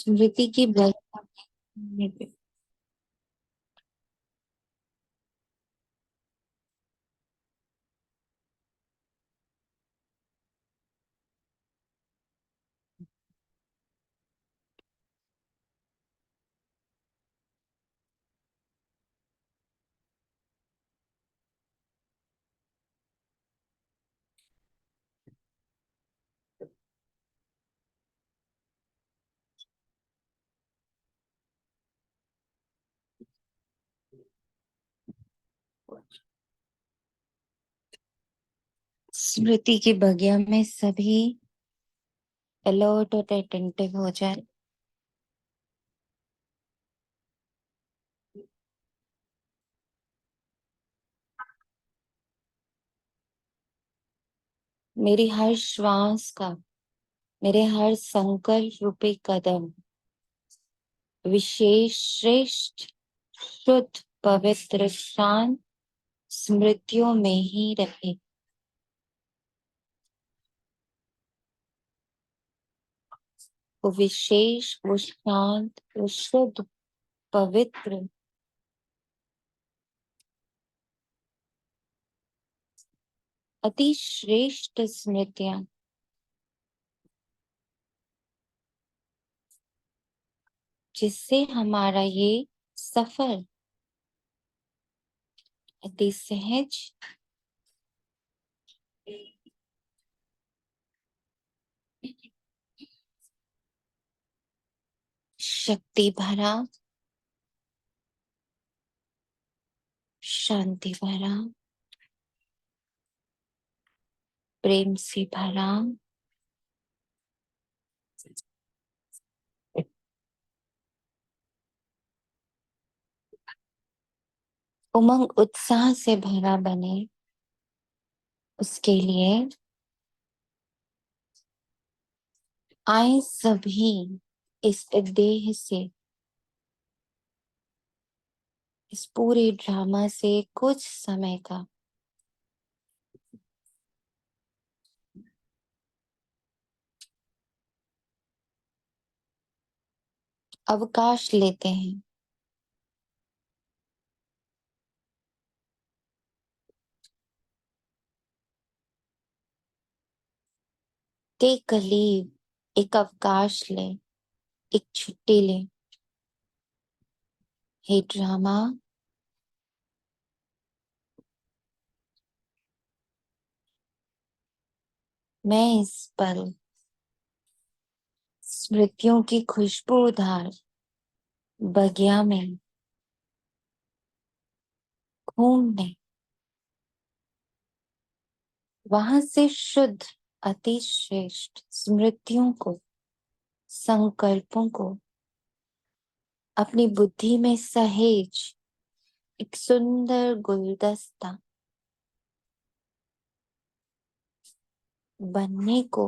स्मृति की बल। स्मृति की बगिया में सभी अलर्ट और अटेंटिव हो जाए। मेरी हर श्वास का, मेरे हर संकल्प रूपी कदम विशेष, श्रेष्ठ, शुद्ध, पवित्र, शांत स्मृतियों में ही रहे। वो विशेष, वो शांत, वो शुद्ध, पवित्र, अति श्रेष्ठ स्मृतियां जिससे हमारा ये सफर अति सहज, शक्ति भरा, शांति भरा, प्रेम से भरा, उमंग उत्साह से भरा बने, उसके लिए आए सभी इस देह से, इस पूरे ड्रामा से कुछ समय का अवकाश लेते हैं। टेक अ लीव, एक अवकाश ले, एक छुट्टी ले। हे ड्रामा, मैं इस पल स्मृतियों की खुशबूदार बगिया में घूमने, वहां से शुद्ध, अति श्रेष्ठ स्मृतियों को, संकल्पों को अपनी बुद्धि में सहेज एक सुंदर गुलदस्ता बनने को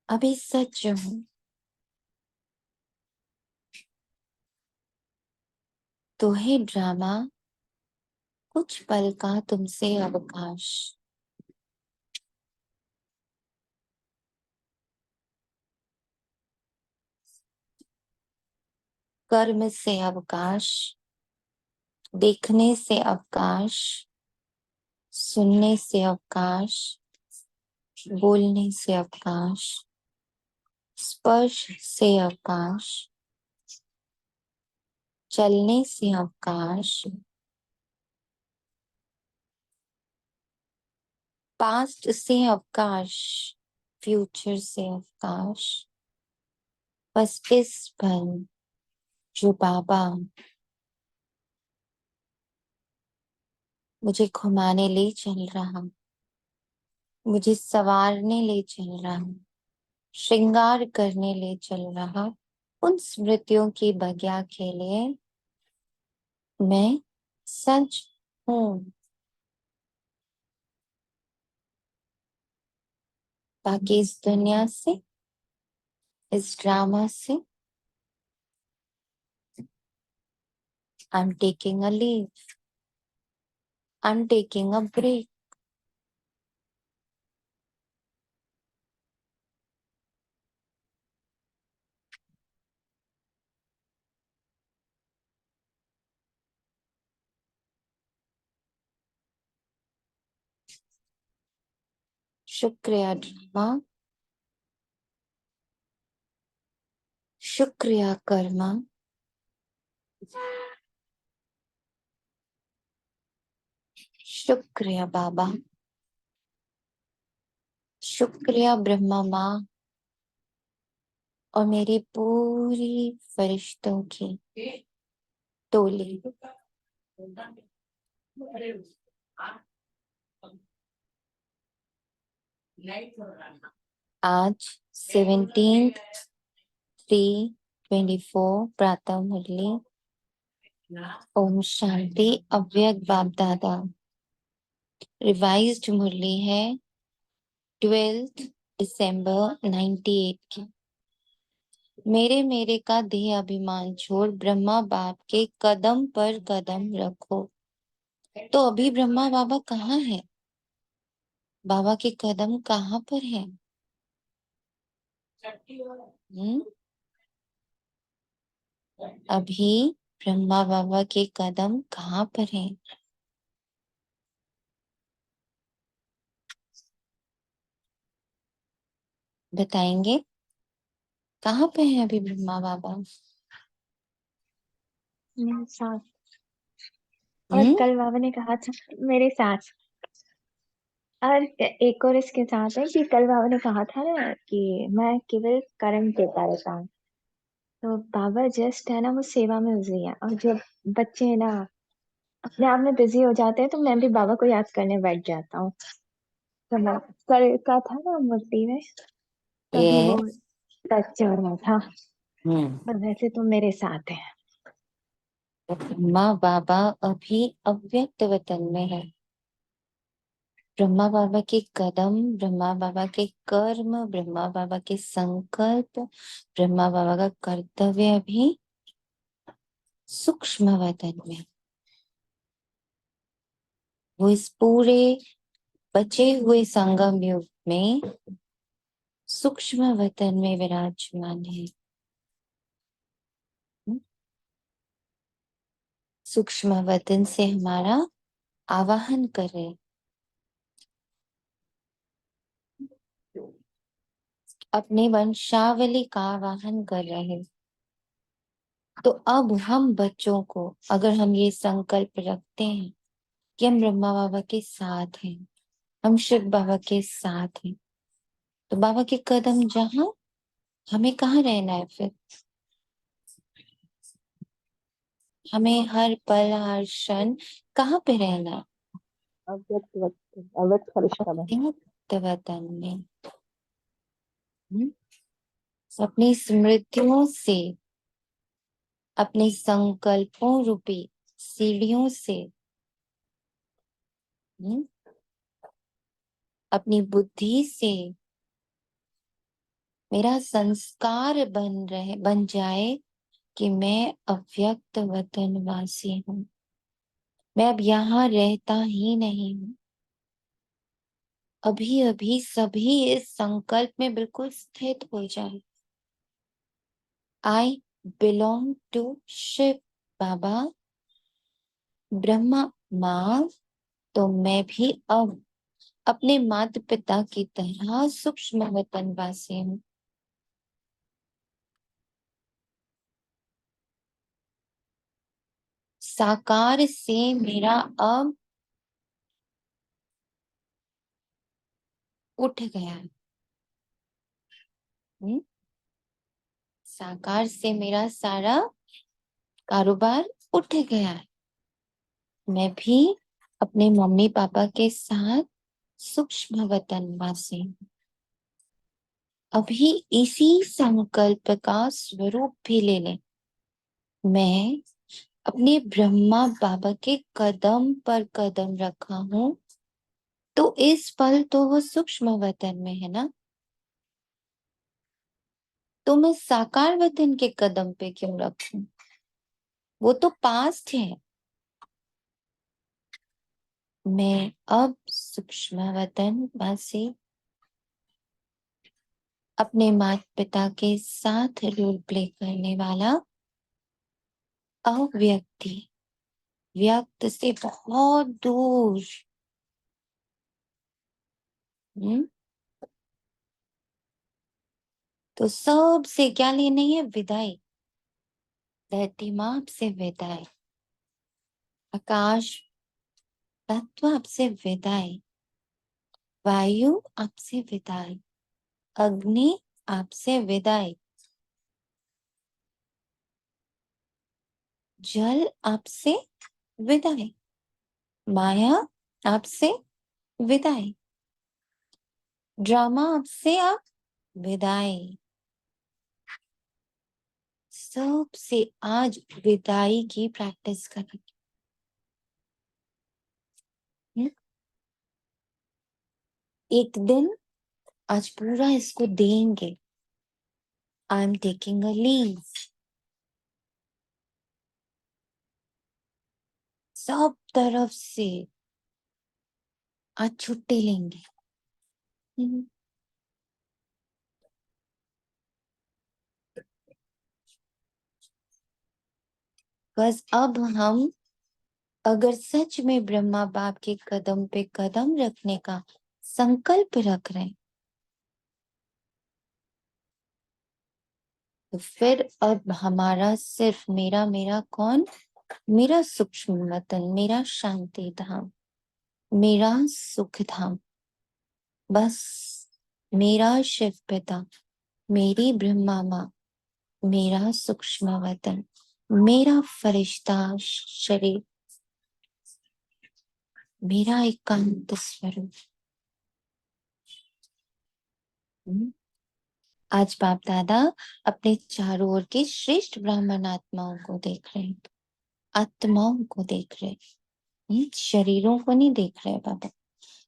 अभी सच हूं। तो हे ड्रामा, कुछ पल का तुमसे अवकाश, कर्म से अवकाश, देखने से अवकाश, सुनने से अवकाश, बोलने से अवकाश, स्पर्श से अवकाश, चलने से अवकाश, पास्ट से अवकाश, फ्यूचर से अवकाश। बस इस पल जो बाबा मुझे घुमाने ले चल रहा, मुझे सवारने ले चल रहा, श्रृंगार करने ले चल रहा, उन स्मृतियों की बगिया के लिए मैं सच हूँ। बाकी इस दुनिया से, इस ड्रामा से I'm taking a leave. I'm taking a break. शुक्रिया ड्रामा, शुक्रिया कर्मा, शुक्रिया बाबा, शुक्रिया ब्रह्मा माँ और मेरी पूरी फरिश्तों की टोली। आज 17/3/24 प्रातः मुरली। ओम शांति। अव्यक्त बाप दादा। रिवाइज्ड मुरली है 12 दिसंबर 98 की। मेरे मेरे का देह अभिमान छोड़ ब्रह्मा बाप के कदम पर कदम रखो। तो अभी ब्रह्मा बाबा कहाँ है? बाबा के कदम कहाँ पर है? अभी ब्रह्मा बाबा के कदम कहाँ पर है? बताएंगे कहाँ पे है अभी ब्रह्मा बाबा? मेरे साथ। और कल बाबा ने कहा था मेरे साथ। और एक और इसके साथ है कि कल बाबा ने कहा था ना कि मैं केवल करंट देता रहता हूँ। तो बाबा जस्ट है ना वो सेवा में बिजी है। और जब बच्चे है ना अपने आप में बिजी हो जाते हैं तो मैं भी बाबा को याद करने बैठ जाता हूँ। तो मैं कल का था ना मूर्ति में तभी वो टच हो रहा था। और वैसे तो मेरे साथ है। ब्रह्मा बाबा अभी अव्यक्त वतन में है। ब्रह्मा बाबा के कदम, ब्रह्मा बाबा के कर्म, ब्रह्मा बाबा के संकल्प, ब्रह्मा बाबा का कर्तव्य भी सूक्ष्म वतन में। वो इस पूरे बचे हुए संगम युग में सूक्ष्म वतन में विराजमान है। सूक्ष्म वतन से हमारा आवाहन करे। अपने वंशावली का आवाहन कर रहे। तो अब हम बच्चों को अगर हम ये संकल्प रखते हैं कि हम ब्रह्मा बाबा के साथ हैं, हम शिव बाबा के साथ हैं, तो बाबा के कदम जहां, हमें कहाँ रहना है फिर? हमें हर पल हर क्षण कहाँ पे रहना है? अव्यक्त फरिश्ता में। अव्यक्त वतन में। अपनी स्मृतियों से, अपने संकल्पों रूपी सीढ़ियों से, अपनी बुद्धि से मेरा संस्कार बन जाए कि मैं अव्यक्त वतनवासी हूँ। मैं अब यहाँ रहता ही नहीं हूँ। अभी अभी सभी इस संकल्प में बिल्कुल स्थित हो जाए। आई बिलोंग टू शिव बाबा, ब्रह्मा माँ। तो मैं भी अब अपने माता पिता की तरह सूक्ष्म वतनवासी हूँ। साकार से मेरा अब उठ गया है। साकार से मेरा सारा कारोबार उठ गया है। मैं भी अपने मम्मी पापा के साथ सूक्ष्म वतनवासी हूँ। अभी इसी संकल्प का स्वरूप भी ले लें। मैं अपने ब्रह्मा बाबा के कदम पर कदम रखा हूँ। तो इस पल तो वो सूक्ष्म वतन में है ना, तो मैं साकार वतन के कदम पे क्यों रखूं? वो तो पास्ट है। मैं अब सूक्ष्म वतन वासी अपने माता पिता के साथ रोल प्ले करने वाला अव्यक्ति, व्यक्त से बहुत दूर तो सबसे क्या लेनी है? विदाई। धरती माँ आपसे विदाई, आकाश तत्व आपसे विदाई, वायु आपसे विदाई, अग्नि आपसे विदाई, जल आपसे विदाई, माया आपसे विदाई, ड्रामा आपसे आप विदाई। सबसे आज विदाई की प्रैक्टिस करें। एक दिन आज पूरा इसको देंगे। I am taking a leave. सब तरफ से आज छुट्टी लेंगे। बस अब हम अगर सच में ब्रह्मा बाप के कदम पे कदम रखने का संकल्प रख रहे हैं, तो फिर अब हमारा सिर्फ मेरा मेरा कौन? मेरा सूक्ष्म वतन, मेरा शांति धाम, मेरा सुख धाम, बस मेरा शिव पिता, मेरी ब्रह्मा माँ, मेरा सूक्ष्म वतन, मेरा फरिश्ता शरीर, मेरा एकांत स्वरूप। आज बाप दादा अपने चारों ओर के श्रेष्ठ ब्राह्मण आत्माओं को देख रहे हैं, आत्माओं को देख रहे हैं, शरीरों को नहीं देख रहे बाबा।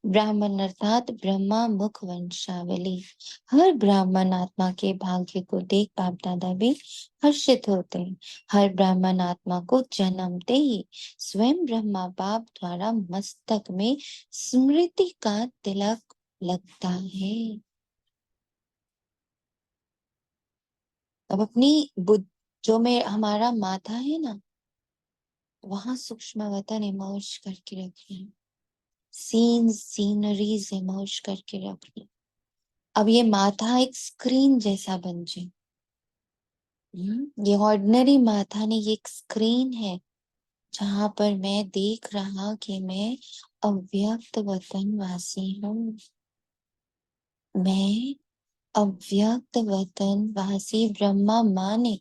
ब्राह्मण अर्थात ब्रह्मा मुख वंशावली। हर ब्राह्मण आत्मा के भाग्य को देख बाप दादा भी हर्षित होते हैं। हर ब्राह्मण आत्मा को जन्मते ही स्वयं ब्रह्मा बाप द्वारा मस्तक में स्मृति का तिलक लगता है। अब अपनी बुद्ध जो में हमारा माथा है ना, वहां सूक्ष्म वतन इमर्ज करके रखिए, सीनरीज इमर्ज करके रखिए। अब ये माथा एक स्क्रीन जैसा बन जाए। ये ऑर्डिनरी माथा नहीं, ये एक स्क्रीन है जहां पर मैं देख रहा कि मैं अव्यक्त वतन वासी हूँ। मैं अव्यक्त वतन वासी ब्रह्मा माने।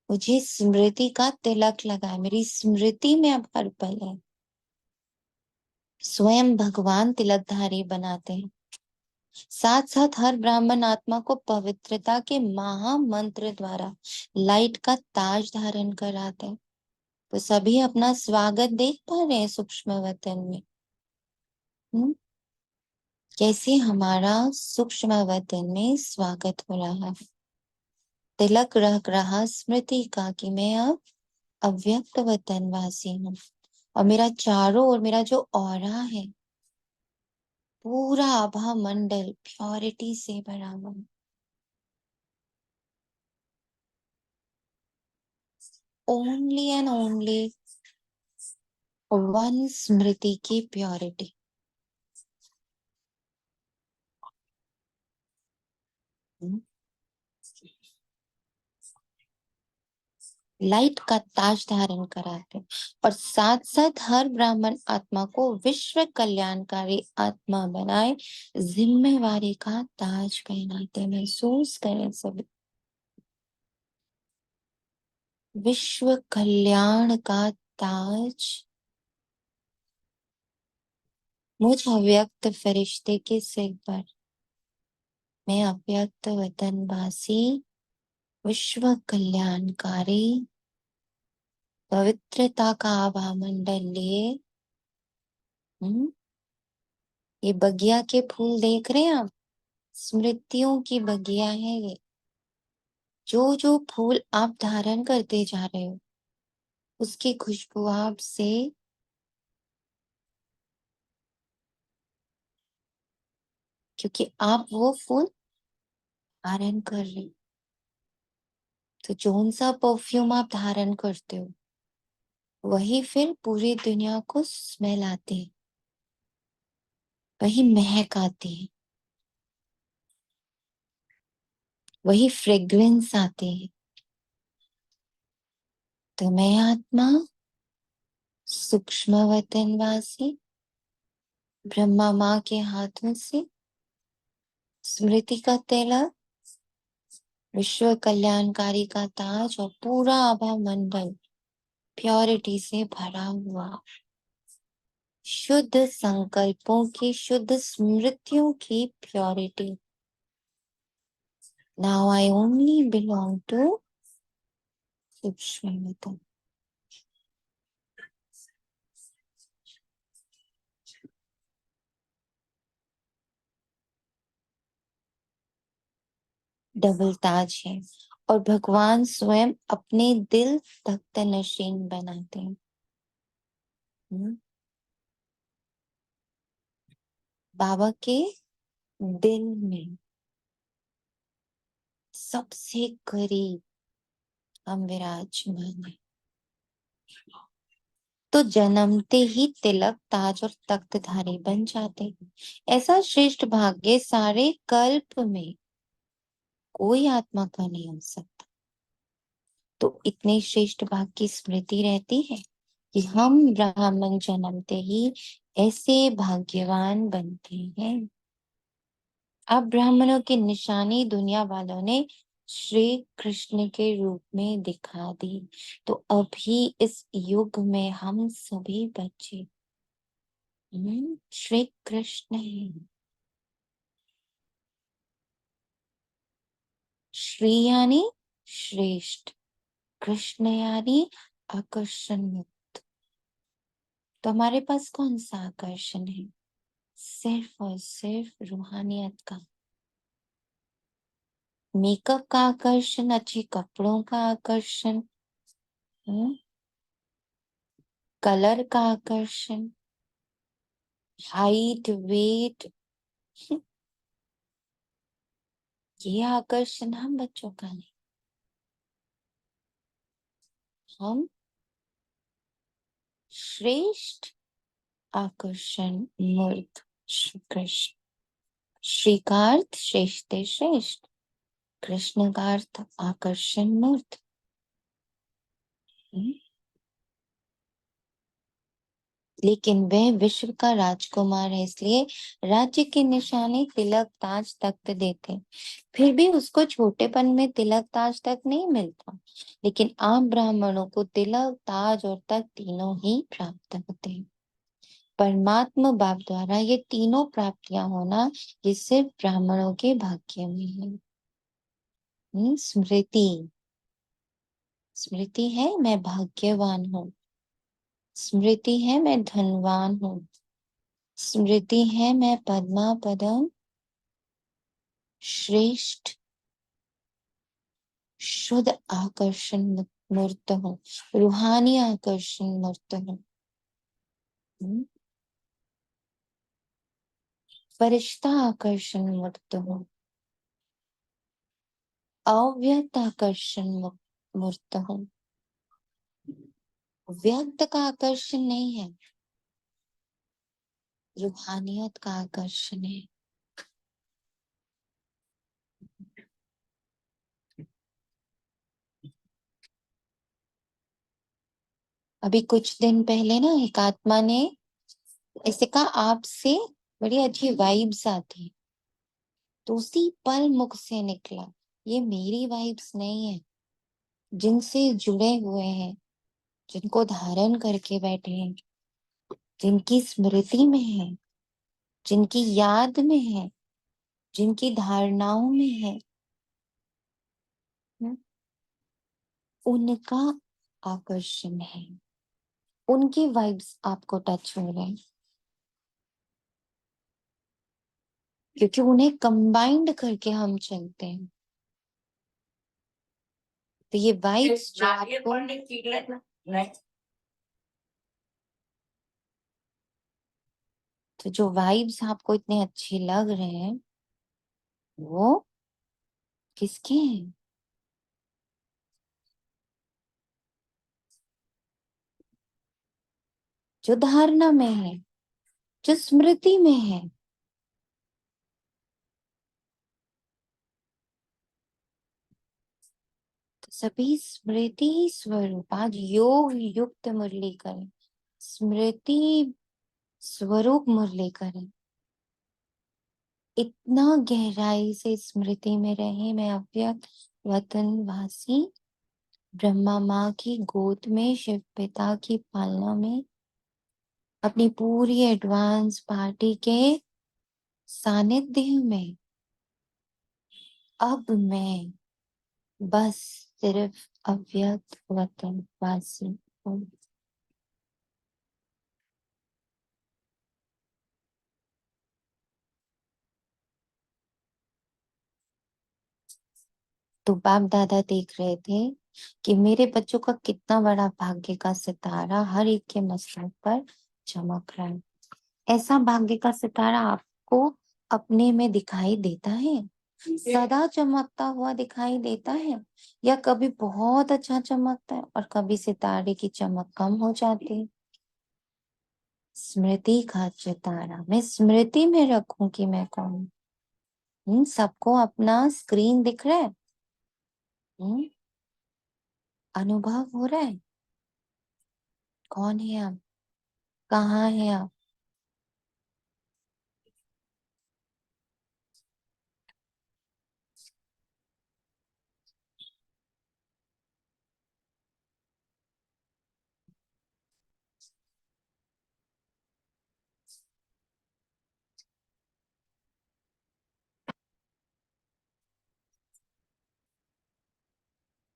मुझे स्मृति का तिलक लगा है, मेरी स्मृति में अब हर पल है। स्वयं भगवान तिलकधारी बनाते हैं, साथ साथ हर ब्राह्मण आत्मा को पवित्रता के महामंत्र द्वारा लाइट का ताज धारण कराते हैं। तो सभी अपना स्वागत देख पा रहे हैं सूक्ष्म वतन में। कैसे हमारा सूक्ष्म वतन में स्वागत हो रहा है। तिलक रख रहा स्मृति का कि मैं अब अव्यक्त वतन वासी हूँ, और मेरा चारों ओर मेरा जो ऑरा है पूरा आभा मंडल प्योरिटी से भरा हुआ। ओनली एंड ओनली वन स्मृति की प्योरिटी। लाइट का ताज धारण कराते और साथ साथ हर ब्राह्मण आत्मा को विश्व कल्याणकारी आत्मा बनाए जिम्मेवारी का ताज पहनाते। महसूस करें सभी, विश्व कल्याण का ताज मुझ अव्यक्त फरिश्ते के सिर पर। मैं अव्यक्त वतनवासी विश्व कल्याणकारी पवित्रता का आभा मंडल लिए। ये बगिया के फूल देख रहे हैं आप, स्मृतियों की बगिया है ये। जो जो फूल आप धारण करते जा रहे हो उसकी खुशबू आप से क्योंकि आप वो फूल धारण कर रहे हो। तो जोन सा परफ्यूम आप धारण करते हो वही फिर पूरी दुनिया को स्मेल आती है। वही महक आती है, वही फ्रेग्रेंस आती है। तो मैं आत्मा सूक्ष्म वतनवासी ब्रह्मा माँ के हाथों से स्मृति का तिलक, विश्व कल्याणकारी का ताज और पूरा आभा मंडल प्योरिटी से भरा हुआ, शुद्ध संकल्पों की, शुद्ध स्मृतियों की purity. Now I only belong to सूक्ष्म वतन। डबल ताज है और भगवान स्वयं अपने दिल तख्त नशीन बनाते हैं। बाबा के दिल में सबसे करीब हम विराजमान हैं। तो जन्मते ही तिलक, ताज और तख्तधारी बन जाते हैं। ऐसा श्रेष्ठ भाग्य सारे कल्प में कोई आत्मा का नहीं हो सकता। तो इतने श्रेष्ठ भाग्य की स्मृति रहती है कि हम ब्राह्मण जन्मते ही ऐसे भाग्यवान बनते हैं। अब ब्राह्मणों की निशानी दुनिया वालों ने श्री कृष्ण के रूप में दिखा दी। तो अभी इस युग में हम सभी बच्चे श्री कृष्ण है। श्री यानी श्रेष्ठ, कृष्ण यानी आकर्षण मुक्त। तो हमारे पास कौन सा आकर्षण है? सिर्फ और सिर्फ रूहानियत का। मेकअप का आकर्षण, अच्छे कपड़ों का आकर्षण, कलर का आकर्षण, हाइट वेट, ये आकर्षण हम बच्चों का नहीं। हम श्रेष्ठ आकर्षण मूर्त श्री कृष्ण। श्री का अर्थ श्रेष्ठ श्रेष्ठ, कृष्ण का अर्थ आकर्षण मूर्त। लेकिन वह विश्व का राजकुमार है, इसलिए राज्य के निशाने तिलक ताज तख्त देते। फिर भी उसको छोटेपन में तिलक ताज तक नहीं मिलता। लेकिन आम ब्राह्मणों को तिलक ताज और तख्त तीनों ही प्राप्त होते हैं। परमात्मा बाप द्वारा ये तीनों प्राप्तियां होना, ये सिर्फ ब्राह्मणों के भाग्य में है। स्मृति, स्मृति है मैं भाग्यवान हूँ। स्मृति है मैं धनवान हूँ। स्मृति है मैं पद्मा पदम श्रेष्ठ शुद्ध आकर्षण मूर्त हूँ, रूहानी आकर्षण मूर्त हूँ। फरिश्ता आकर्षण मूर्त हूँ, अव्यक्त आकर्षण मूर्त हूँ। व्यक्त का आकर्षण नहीं है, रूहानियत का आकर्षण है। अभी कुछ दिन पहले ना एक आत्मा ने ऐसे कहा, आपसे बड़ी अच्छी वाइब्स आती है। तो उसी पल मुख से निकला, ये मेरी वाइब्स नहीं है। जिनसे जुड़े हुए हैं, जिनको धारण करके बैठे हैं, जिनकी स्मृति में है, जिनकी याद में है, जिनकी धारणाओं में है, उनका आकर्षण है। उनकी वाइब्स आपको टच हो रहे हैं, क्योंकि उन्हें कंबाइंड करके हम चलते हैं। तो ये वाइब्स जो आपको, तो जो वाइब्स आपको इतने अच्छे लग रहे हैं, वो किसके हैं? जो धारणा में है, जो स्मृति में है। सभी स्मृति स्वरूप आज योग युक्त मुरली करें, स्मृति स्वरूप मुरली करें। इतना गहराई से स्मृति में रहे मैं अव्यक्त वतनवासी, ब्रह्मा माँ की गोद में, शिव पिता की पालना में, अपनी पूरी एडवांस पार्टी के सानिध्य में। अब मैं बस सिर्फ अव्यक्त वतनवासी हूँ। तो बाप दादा देख रहे थे कि मेरे बच्चों का कितना बड़ा भाग्य का सितारा हर एक के मस्तक पर चमक रहा है। ऐसा भाग्य का सितारा आपको अपने में दिखाई देता है? सदा चमकता हुआ दिखाई देता है, या कभी बहुत अच्छा चमकता है और कभी सितारे की चमक कम हो जाती है? स्मृति का सितारा मैं स्मृति में रखूं कि मैं कौन हूँ। सबको अपना स्क्रीन दिख रहा है? अनुभव हो रहा है? कौन है आप? कहाँ है आप?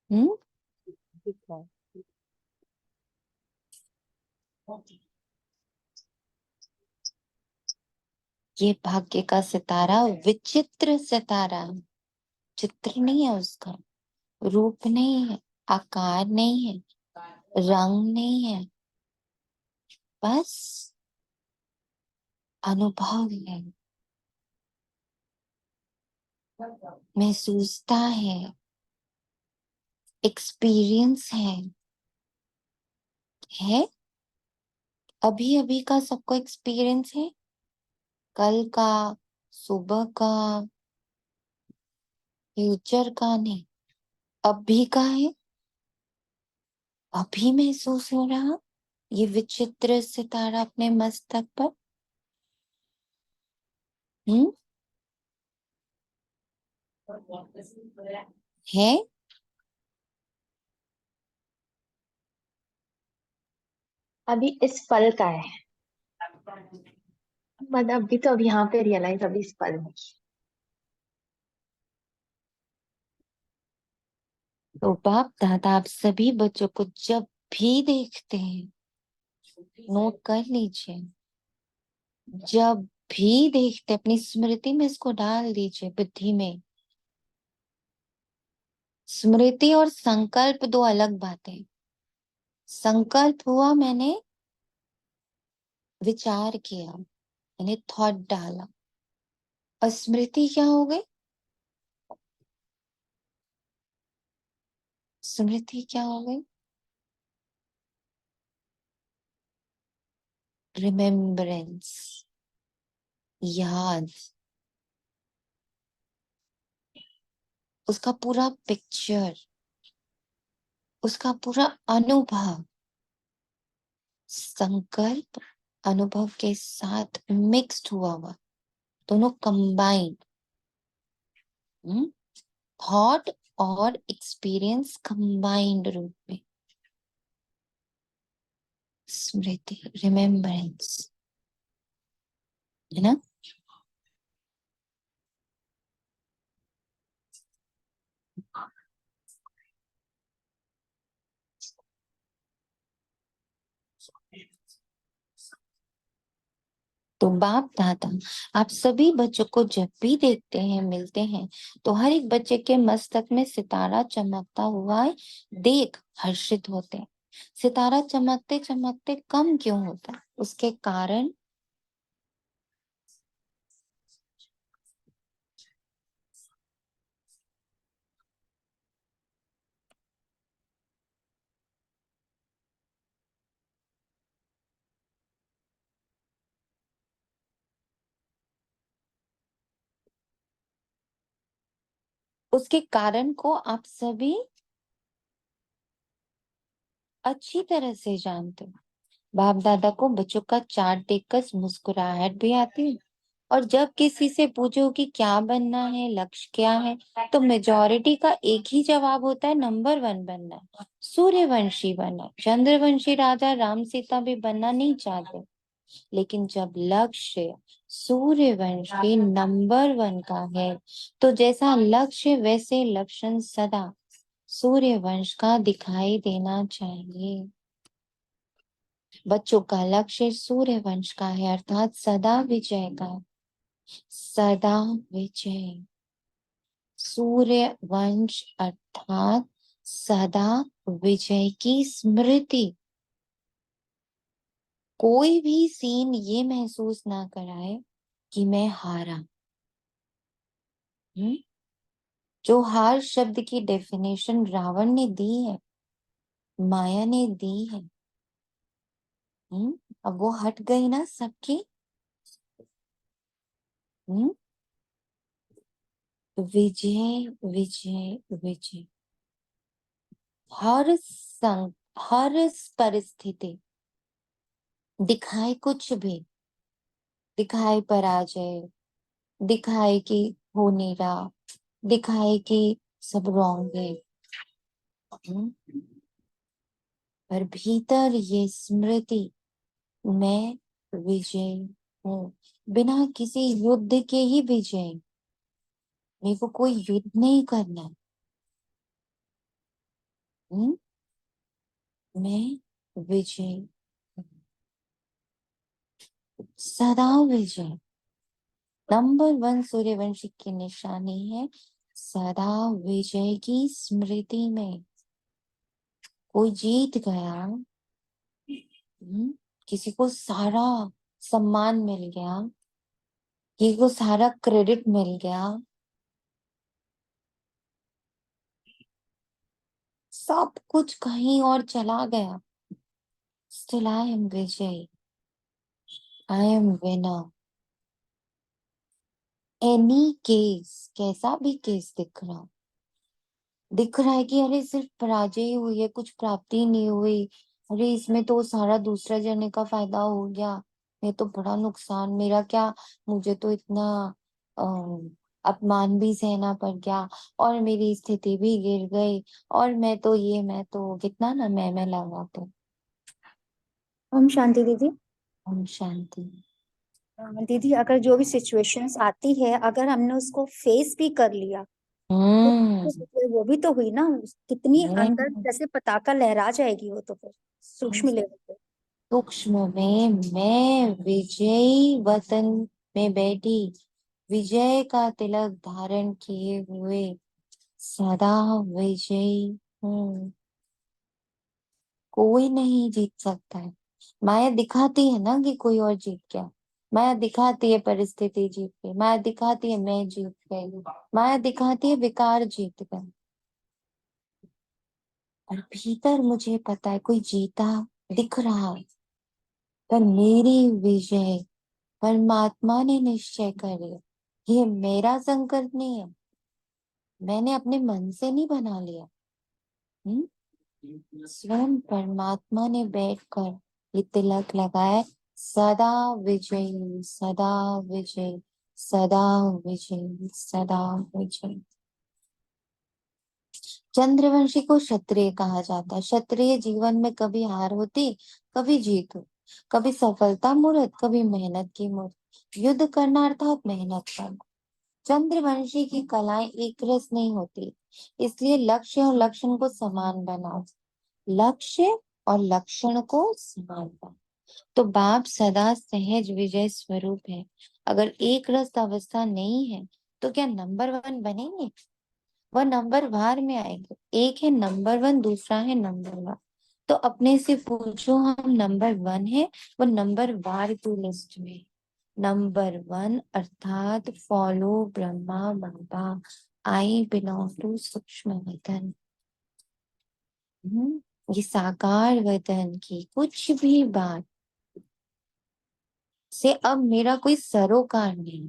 हम्म ये भाग्य का सितारा विचित्र सितारा है। चित्र नहीं है उसका, रूप नहीं है, आकार नहीं है, रंग नहीं है, बस अनुभव है, महसूसता एक्सपीरियंस है अभी अभी का सबको एक्सपीरियंस है, कल का, सुबह का, फ्यूचर का नहीं, अभी का है। अभी महसूस हो रहा ये विचित्र सितारा अपने मस्तक पर। हम्म है। अभी इस पल का है, मतलब अभी तो अब यहाँ पे रियलाइज अभी इस पल में। तो बाप दादा आप सभी बच्चों को जब भी देखते हैं, नोट कर लीजिए, जब भी देखते अपनी स्मृति में इसको डाल दीजिए, बुद्धि में। स्मृति और संकल्प दो अलग बातें। संकल्प हुआ मैंने विचार किया, मैंने थॉट डाला, और स्मृति क्या हो गई? स्मृति क्या हो गई? रिमेम्बरेंस, याद, उसका पूरा पिक्चर, उसका पूरा अनुभव, संकल्प अनुभव के साथ मिक्स्ड हुआ, दोनों कंबाइंड। थॉट और एक्सपीरियंस कंबाइंड रूप में स्मृति, रिमेम्बरेंस, है ना? तो बाप दादा आप सभी बच्चों को जब भी देखते हैं, मिलते हैं, तो हर एक बच्चे के मस्तक में सितारा चमकता हुआ देख हर्षित होते हैं। सितारा चमकते चमकते कम क्यों होता है? उसके कारण उसके कारण को आप सभी अच्छी तरह से जानते हो। बाप दादा को बच्चों का चार्ट देखकर मुस्कुराहट भी आती है। और जब किसी से पूछो कि क्या बनना है, लक्ष्य क्या है, तो मेजोरिटी का एक ही जवाब होता है, नंबर वन बनना है, सूर्यवंशी बनना है। चंद्रवंशी राजा राम सीता भी बनना नहीं चाहते, लेकिन जब लक्ष्य सूर्यवंशी नंबर वन का है, तो जैसा लक्ष्य वैसे लक्षण सदा सूर्यवंश का दिखाई देना चाहिए। बच्चों का लक्ष्य सूर्यवंश का है, अर्थात सदा विजय का। सदा विजय, सूर्यवंश अर्थात सदा विजय की स्मृति। कोई भी सीन ये महसूस ना कराए कि मैं हारा। हम्म? जो हार शब्द की डेफिनेशन रावण ने दी है, माया ने दी है, अब वो हट गई ना सबकी। हम्म? विजय विजय विजय। हर संग, हर परिस्थिति दिखाए कुछ भी, दिखाए पराजय, दिखाए कि हो नहीं रहा, दिखाए कि सब रॉन्ग है, हम्म, पर भीतर ये स्मृति, मैं विजय हूँ। बिना किसी युद्ध के ही विजय। मेरे को कोई युद्ध नहीं करना। हम्म, मैं विजय हूँ, सदा विजय। नंबर वन सूर्यवंशी की निशानी है सदा विजय की स्मृति में। कोई जीत गया, किसी को सारा सम्मान मिल गया, किसी को सारा क्रेडिट मिल गया, सब कुछ कहीं और चला गया, still I am Vijay, I am winner. Any case, कैसा भी केस दिख रहा है कि अरे सिर्फ पराजय ही हुई है, कुछ प्राप्ति नहीं हुई, अरे इसमें तो सारा दूसरा जने का फायदा हो गया, मैं तो बड़ा नुकसान, मेरा क्या, मुझे तो इतना अपमान भी सहना पड़ गया, और मेरी स्थिति भी गिर गई, और मैं तो ये, मैं तो कितना ना मैं लगाते। ओम शांति दीदी। ओम शांति। दीदी, अगर जो भी सिचुएशंस आती है, अगर हमने उसको फेस भी कर लिया, तो हम्म वो भी तो हुई ना। कितनी अंदर हम्म। जैसे पताका लहरा जाएगी वो तो फिर सूक्ष्म लेवल पे। सूक्ष्म में मैं विजयी वतन में बैठी, विजय का तिलक धारण किए हुए सदा विजयी हूँ। कोई नहीं जीत सकता है। माया दिखाती है ना कि कोई और जीत गया, माया दिखाती है परिस्थिति जीत गई, माया दिखाती है मैं जीत गई, माया दिखाती है विकार जीत गए, और भीतर मुझे पता है कोई जीता दिख रहा है, पर मेरी विजय परमात्मा ने निश्चय करे। ये मेरा संकल्प नहीं है, मैंने अपने मन से नहीं बना लिया। स्वयं परमात्मा ने बैठकर ये तिलक लगाए, सदा विजयी, सदा विजय, सदा विजयी, सदा विजय। चंद्रवंशी को क्षत्रिय कहा जाता है। क्षत्रिय जीवन में कभी हार होती, कभी जीत हो, कभी सफलता मूर्त, कभी मेहनत की मूर्त। युद्ध करना अर्थात मेहनत करना। चंद्रवंशी की कलाएं एक रस नहीं होती, इसलिए लक्ष्य और लक्षण को समान बनाओ। लक्ष्य और लक्षण को समान बनाओ। तो बाप सदा सहज विजय स्वरूप है। अगर एक रस अवस्था नहीं है, तो क्या नंबर वन बनेंगे? वह नंबर वार में आएंगे। एक है नंबर वन, दूसरा है नंबर वन। तो अपने से पूछो, हम नंबर वन है, वो नंबर वार की लिस्ट में। नंबर वन अर्थात follow Brahma Baba, I belong to सूक्ष्म वतन। ये साकार वतन की कुछ भी बात से अब मेरा कोई सरोकार नहीं।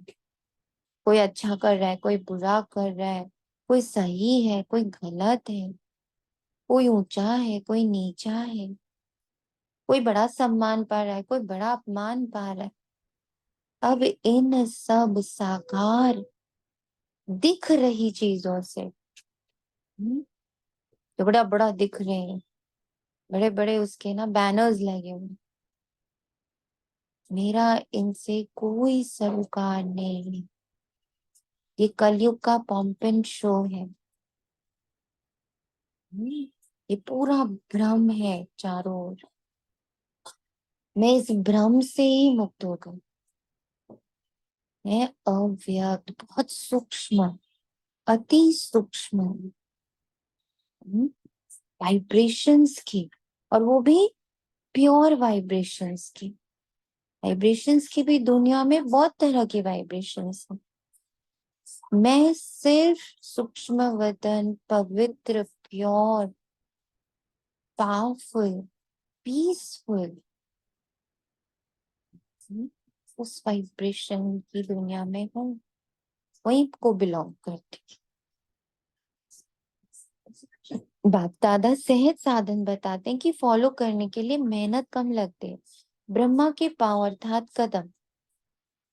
कोई अच्छा कर रहा है, कोई बुरा कर रहा है, कोई सही है, कोई गलत है, कोई ऊंचा है, कोई नीचा है, कोई बड़ा सम्मान पा रहा है, कोई बड़ा अपमान पा रहा है। अब इन सब साकार दिख रही चीजों से तो बड़ा बड़ा दिख रहे हैं, बड़े बड़े उसके ना बैनर्स लगे हुए, मेरा इनसे कोई सरोकार नहीं है। ये कलयुग का पॉम्पन शो है। ये पूरा भ्रम है चारों ओर। मैं इस भ्रम से ही मुक्त हो गई। मैं अव्यक्त, बहुत सूक्ष्म, अति सूक्ष्म वाइब्रेशंस की, और वो भी प्योर वाइब्रेशंस की। वाइब्रेशंस की भी दुनिया में बहुत तरह की वाइब्रेशंस हैं। मैं सिर्फ सूक्ष्म वतन, पवित्र, प्योर, पावरफुल, पीसफुल, उस वाइब्रेशन की दुनिया में हूँ, वहीं को बिलोंग करती। बाप दादा सहज साधन बताते हैं कि फॉलो करने के लिए मेहनत कम लगती है। ब्रह्मा के पांव अर्थात कदम,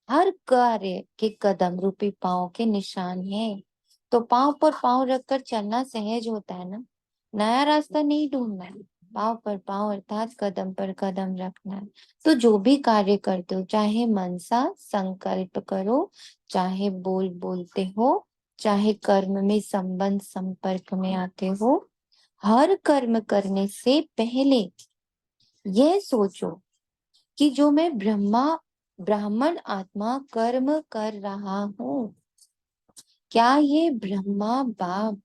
हर कार्य के कदम रूपी पांव के निशान है। तो पांव पर पांव रखकर चलना सहज होता है ना, नया रास्ता नहीं ढूंढना है। पांव पर पांव अर्थात कदम पर कदम रखना है। तो जो भी कार्य करते हो, चाहे मनसा संकल्प करो, चाहे बोलते हो, चाहे कर्म में संबंध संपर्क में आते हो, हर कर्म करने से पहले यह सोचो कि जो मैं ब्राह्मण आत्मा कर्म कर रहा हूँ, क्या ये ब्रह्मा बाप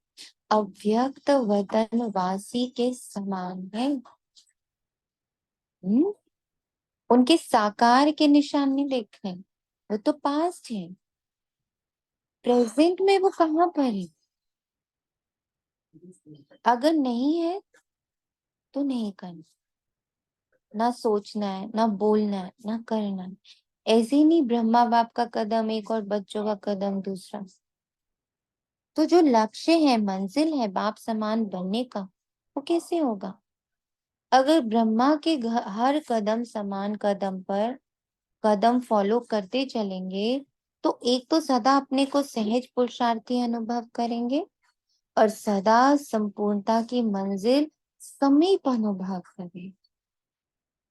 अव्यक्त वतन वासी के समान है? उनके साकार के निशान नहीं देखने, वो तो पास्ट है। प्रेजेंट में वो कहाँ पर है? अगर नहीं है तो नहीं करना, ना सोचना है, ना बोलना है, ना करना है। ऐसे ही नहीं ब्रह्मा बाप का कदम एक और बच्चों का कदम दूसरा। तो जो लक्ष्य है, मंजिल है बाप समान बनने का, वो कैसे होगा? अगर ब्रह्मा के हर कदम समान कदम पर कदम फॉलो करते चलेंगे, तो एक तो सदा अपने को सहज पुरुषार्थी अनुभव करेंगे, और सदा संपूर्णता की मंजिल समीप अनुभव करेंगे।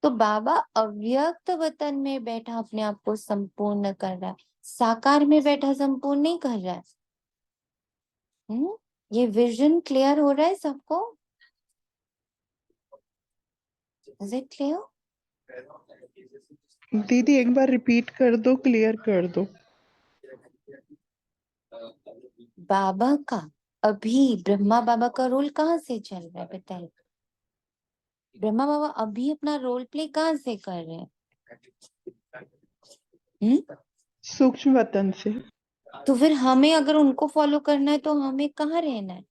तो बाबा अव्यक्त वतन में बैठा अपने आप को संपूर्ण कर रहा है, साकार में बैठा संपूर्ण नहीं कर रहा है। ये विजन क्लियर हो रहा है सबको? Is it clear? दीदी एक बार रिपीट कर दो, क्लियर कर दो। बाबा का अभी ब्रह्मा बाबा का रोल कहाँ से चल रहा है बताइए? ब्रह्मा बाबा अभी अपना रोल प्ले कहाँ से कर रहे हैं? सूक्ष्म वतन से। तो फिर हमें अगर उनको फॉलो करना है तो हमें कहाँ रहना है?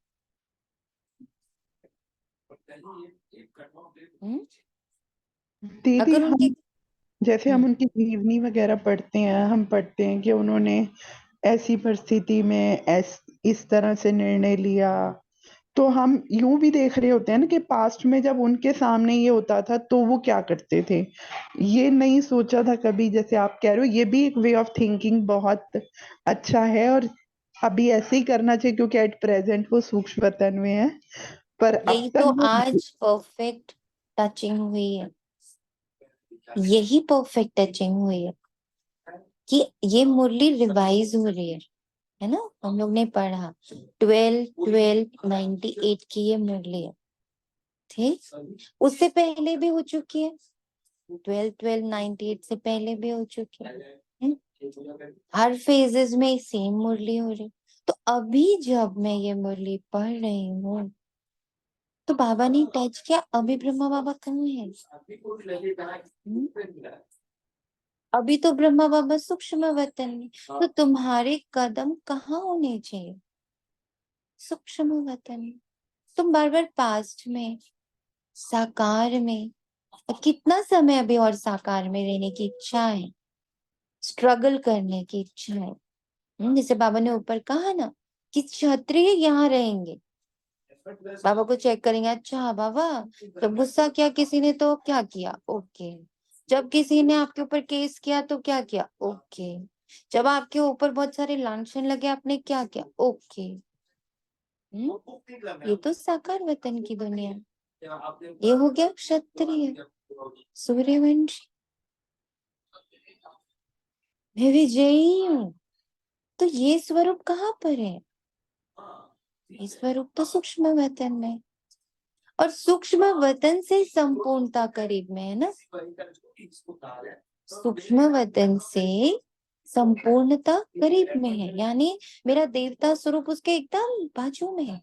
दीदी अगर हम उनके जैसे हम उनकी जीवनी वगैरह पढ़ते हैं, हम पढ़ते हैं कि उन्होंने ऐसी परिस्थिति में इस तरह से निर्णय लिया, तो हम यूं भी देख रहे होते हैं ना कि पास्ट में जब उनके सामने ये होता था तो वो क्या करते थे। ये नहीं सोचा था कभी, जैसे आप कह रहे हो, ये भी एक वे ऑफ थिंकिंग बहुत अच्छा है, और अभी ऐसे ही करना चाहिए क्योंकि एट प्रेजेंट वो सूक्ष्म वतन में है। पर यही अब तो तक वो आज परफेक्ट टचिंग हुई है, यही परफेक्ट टचिंग हुई है कि ये मुरली रिवाइज हो रही है ना। हम लोग ने पढ़ा 12/12/98 की ये मुरली है, ठीक? उससे पहले भी हो चुकी है, 12/12/98 से पहले भी हो चुकी है। हर फेजेस में सेम मुरली हो रही। तो अभी जब मैं ये मुरली पढ़ रही हूँ तो बाबा ने टच किया, अभी ब्रह्मा बाबा कहाँ है? अभी तो ब्रह्मा बाबा सूक्ष्म वतन में। तो तुम्हारे कदम कहाँ होने चाहिए? सूक्ष्म वतन में। तुम बार बार पास्ट में, साकार में, और कितना समय अभी और साकार में रहने की इच्छा है, स्ट्रगल करने की इच्छा है। जैसे बाबा ने ऊपर कहा ना कि क्षत्रिय यहाँ रहेंगे, बाबा को चेक करेंगे, अच्छा बाबा जब गुस्सा किया किसी ने तो क्या किया, ओके। जब किसी ने आपके ऊपर केस किया तो क्या किया, ओके। जब आपके ऊपर बहुत सारे लांछन लगे आपने क्या किया, ओके। ये तो साकार वतन की दुनिया। ये हो गया क्षत्रिय सूर्यवंशी। मैं विजयी हूँ। तो ये स्वरूप कहाँ पर है? ये स्वरूप तो सूक्ष्म वतन में, और सूक्ष्म वतन से संपूर्णता करीब में है ना। सूक्ष्म वतन से संपूर्णता करीब में है, यानी मेरा देवता स्वरूप उसके एकदम बाजू में है,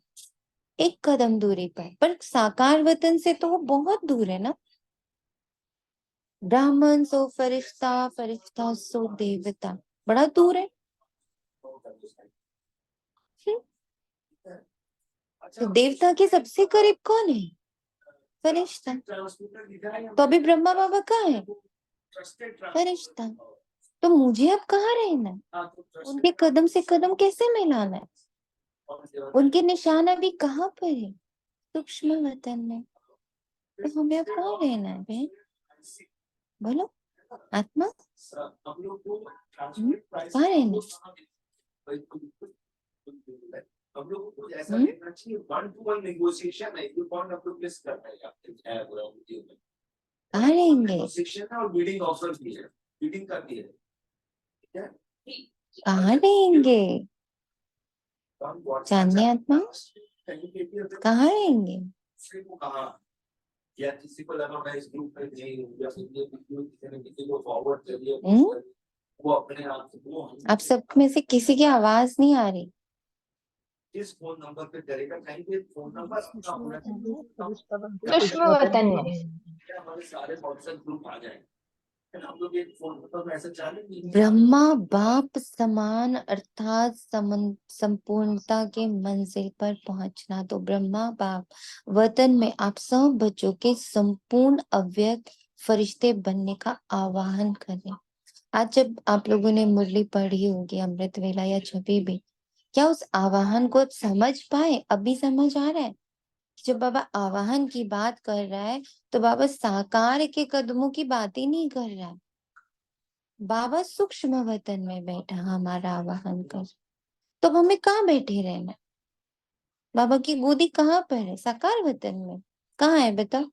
एक कदम दूरी पर साकार वतन से तो वो बहुत दूर है ना। ब्राह्मण सो फरिश्ता, फरिश्ता सो देवता, बड़ा दूर है। तो देवता के सबसे करीब कौन है? फरिश्ता। तो अभी ब्रह्मा बाबा कहाँ है? फरिश्ता। तो मुझे अब कहाँ रहना है? उनके कदम से कदम कैसे मिलाना है? उनके निशान अभी कहाँ पर है? सूक्ष्म वतन में। तो हमें अब कहाँ रहना है बहन? बोलो आत्मा, कहाँ रहना? हम लोगों को ऐसा देखना चाहिए, 1-to-1 नेगोशिएशन है, ये पॉइंट हम लोग मिस कर रहे हैं आपके कहाँ रहेंगे? नेगोशिएशन है और मीटिंग ऑफर भी है, मीटिंग करनी है, ठीक है? कहाँ रहेंगे? जानने आत्मा कहाँ रहेंगे? या किसी को लगा मैं इस ग्रुप में नहीं हूँ, या फिर ये किसी ने किसी को फॉरवर्ड कर दिया, वो अपने आप से आप सब में से किसी की आवाज नहीं आ रही। किस फोन नंबर पे करेगा, कहीं पे फोन नंबर अपना होना चाहिए, सूक्ष्म वतन में। हमारे सारे व्हाट्सएप ग्रुप आ जाएंगे, हम लोग एक फोन नंबर पे ऐसे चलेंगे। ब्रह्मा बाप समान अर्थात संपूर्णता के मंजिल पर पहुंचना। तो ब्रह्मा बाप वतन में आप सब बच्चों के संपूर्ण अव्यक्त फरिश्ते बनने का आवाहन करें। आज जब आप लोगों ने मुरली पढ़ी होगी अमृत वेला या छवि भी, क्या उस आवाहन को समझ पाए? अभी समझ आ रहा है? जब बाबा आवाहन की बात कर रहा है तो बाबा साकार के कदमों की बात ही नहीं कर रहा है। बाबा सूक्ष्म वतन में बैठा हमारा आवाहन कर। तो हमें कहाँ बैठे रहना? बाबा की गोदी कहाँ पर है? साकार वतन में। कहाँ है बता?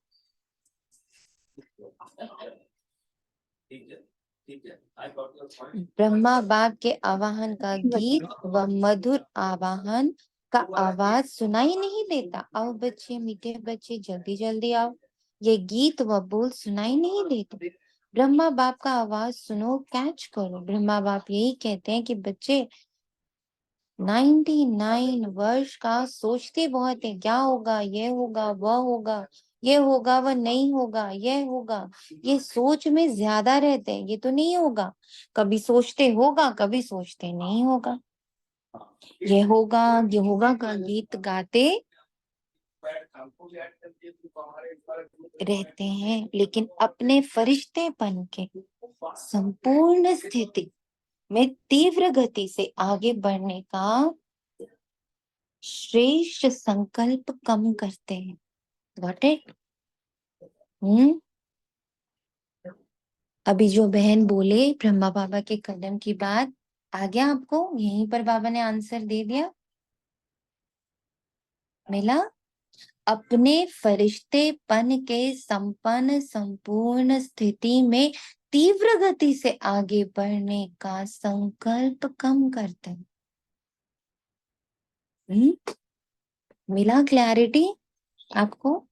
ब्रह्मा बाप के आवाहन का गीत व मधुर आवाहन का आवाज सुनाई नहीं देता। आओ बच्चे, मीठे बच्चे, जल्दी जल्दी आओ। ये गीत व बोल सुनाई नहीं देते। ब्रह्मा बाप का आवाज सुनो, कैच करो। ब्रह्मा बाप यही कहते हैं कि बच्चे 99 वर्ष का सोचते बहुत है, क्या होगा, ये होगा, वह होगा, ये होगा, वह नहीं होगा, ये होगा। ये सोच में ज्यादा रहते हैं, ये तो नहीं होगा। कभी सोचते होगा, कभी सोचते नहीं होगा। ये होगा, ये होगा का गीत गाते रहते हैं, लेकिन अपने फरिश्तेपन के संपूर्ण स्थिति में तीव्र गति से आगे बढ़ने का श्रेष्ठ संकल्प कम करते हैं। Got it? अभी जो बहन बोले ब्रह्मा बाबा के कदम की बात, आ गया आपको? यहीं पर बाबा ने आंसर दे दिया, मिला। अपने फरिश्तेपन के संपन्न संपूर्ण स्थिति में तीव्र गति से आगे बढ़ने का संकल्प कम करते हैं। मिला क्लैरिटी आपको?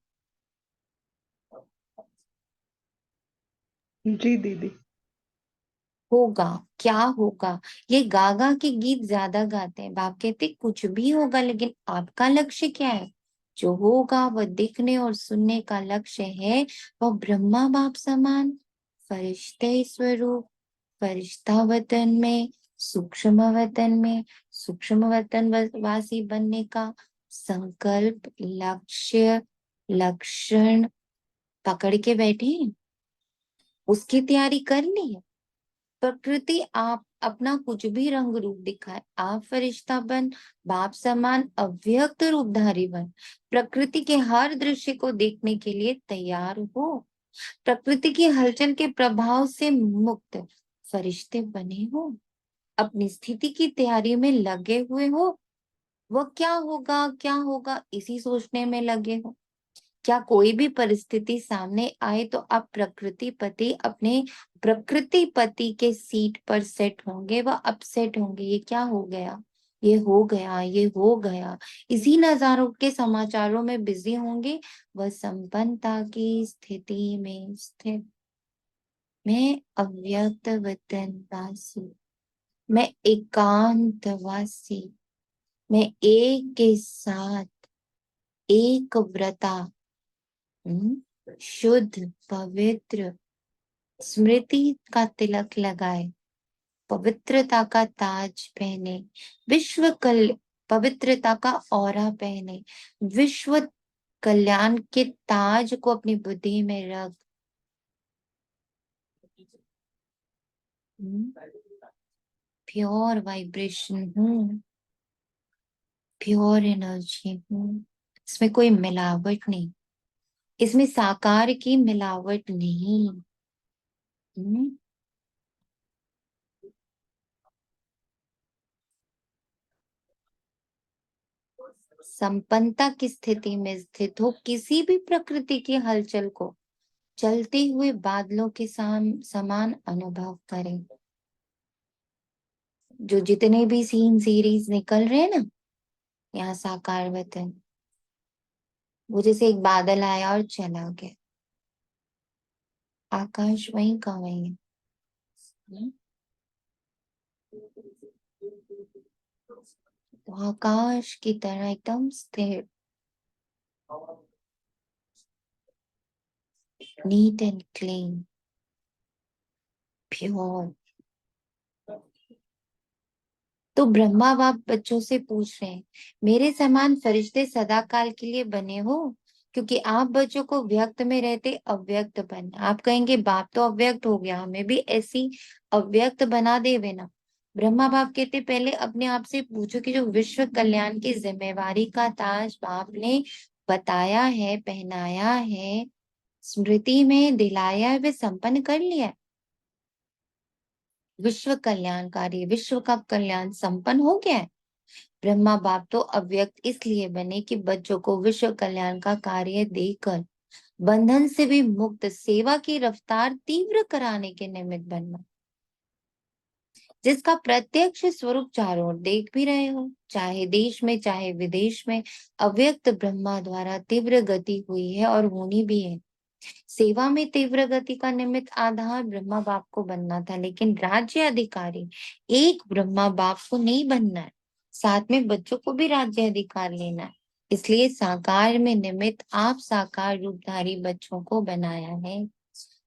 जी दीदी। होगा, क्या होगा? ये गागा के गीत ज्यादा गाते हैं। बाप कहते कुछ भी होगा, लेकिन आपका लक्ष्य क्या है? जो होगा वह दिखने और सुनने का लक्ष्य है, वह ब्रह्मा बाप समान फरिश्ते स्वरूप, फरिश्ता वतन में, सूक्ष्म वतन में, सूक्ष्म वतन वासी बनने का संकल्प, लक्ष्य, लक्षण पकड़ के बैठे हैं। उसकी तैयारी कर ली है। प्रकृति आप अपना कुछ भी रंग रूप दिखाए, आप फरिश्ता बन, बाप समान अव्यक्त रूपधारी बन, प्रकृति के हर दृश्य को देखने के लिए तैयार हो, प्रकृति की हलचल के प्रभाव से मुक्त फरिश्ते बने हो, अपनी स्थिति की तैयारी में लगे हुए हो। वह क्या होगा इसी सोचने में लगे हो। क्या कोई भी परिस्थिति सामने आए तो आप प्रकृतिपति अपने प्रकृतिपति के सीट पर सेट होंगे, वह अपसेट होंगे, ये क्या हो गया, ये हो गया, ये हो गया, इसी नजारों के समाचारों में बिजी होंगे। वह संपन्नता की स्थिति में स्थित, मैं अव्यक्त वतनवासी, मैं एकांतवासी, मैं एक के साथ एक व्रता, शुद्ध पवित्र, स्मृति का तिलक लगाए, पवित्रता का ताज पहने, पवित्रता का औरा पहने, विश्व कल्याण के ताज को अपनी बुद्धि में रख, प्योर वाइब्रेशन हूँ, प्योर एनर्जी हूँ, इसमें कोई मिलावट नहीं, इसमें साकार की मिलावट नहीं। संपन्नता की स्थिति में स्थित हो, किसी भी प्रकृति की हलचल को चलते हुए बादलों के समान अनुभव करें। जो जितने भी सीन सीरीज निकल रहे हैं ना यहाँ साकार वतन, वो जैसे एक बादल आया और चला गया, आकाश वहीं का वहीं है। तो आकाश की तरह एकदम स्थिर, नीट एंड क्लीन, प्योर। तो ब्रह्मा बाप बच्चों से पूछ रहे हैं, मेरे समान फरिश्ते सदा काल के लिए बने हो? क्योंकि आप बच्चों को व्यक्त में रहते अव्यक्त बन। आप कहेंगे बाप तो अव्यक्त हो गया, हमें भी ऐसी अव्यक्त बना देवे ना। ब्रह्मा बाप कहते पहले अपने आप से पूछो कि जो विश्व कल्याण की जिम्मेवारी का ताज बाप ने बताया है, पहनाया है, स्मृति में दिलाया है, वे संपन्न कर लिया है। विश्व कल्याणकारी, विश्व का कल्याण संपन्न हो गया है। ब्रह्मा बाप तो अव्यक्त इसलिए बने कि बच्चों को विश्व कल्याण का कार्य देकर बंधन से भी मुक्त सेवा की रफ्तार तीव्र कराने के निमित्त बनना, जिसका प्रत्यक्ष स्वरूप चारों ओर देख भी रहे हो, चाहे देश में चाहे विदेश में अव्यक्त ब्रह्मा द्वारा तीव्र गति हुई है और होनी भी है। सेवा में तीव्र गति का निमित्त आधार ब्रह्मा बाप को बनना था, लेकिन राज्य अधिकारी एक ब्रह्मा बाप को नहीं बनना है, साथ में बच्चों को भी राज्य अधिकार लेना है। इसलिए साकार में निमित्त आप साकार रूपधारी बच्चों को बनाया है,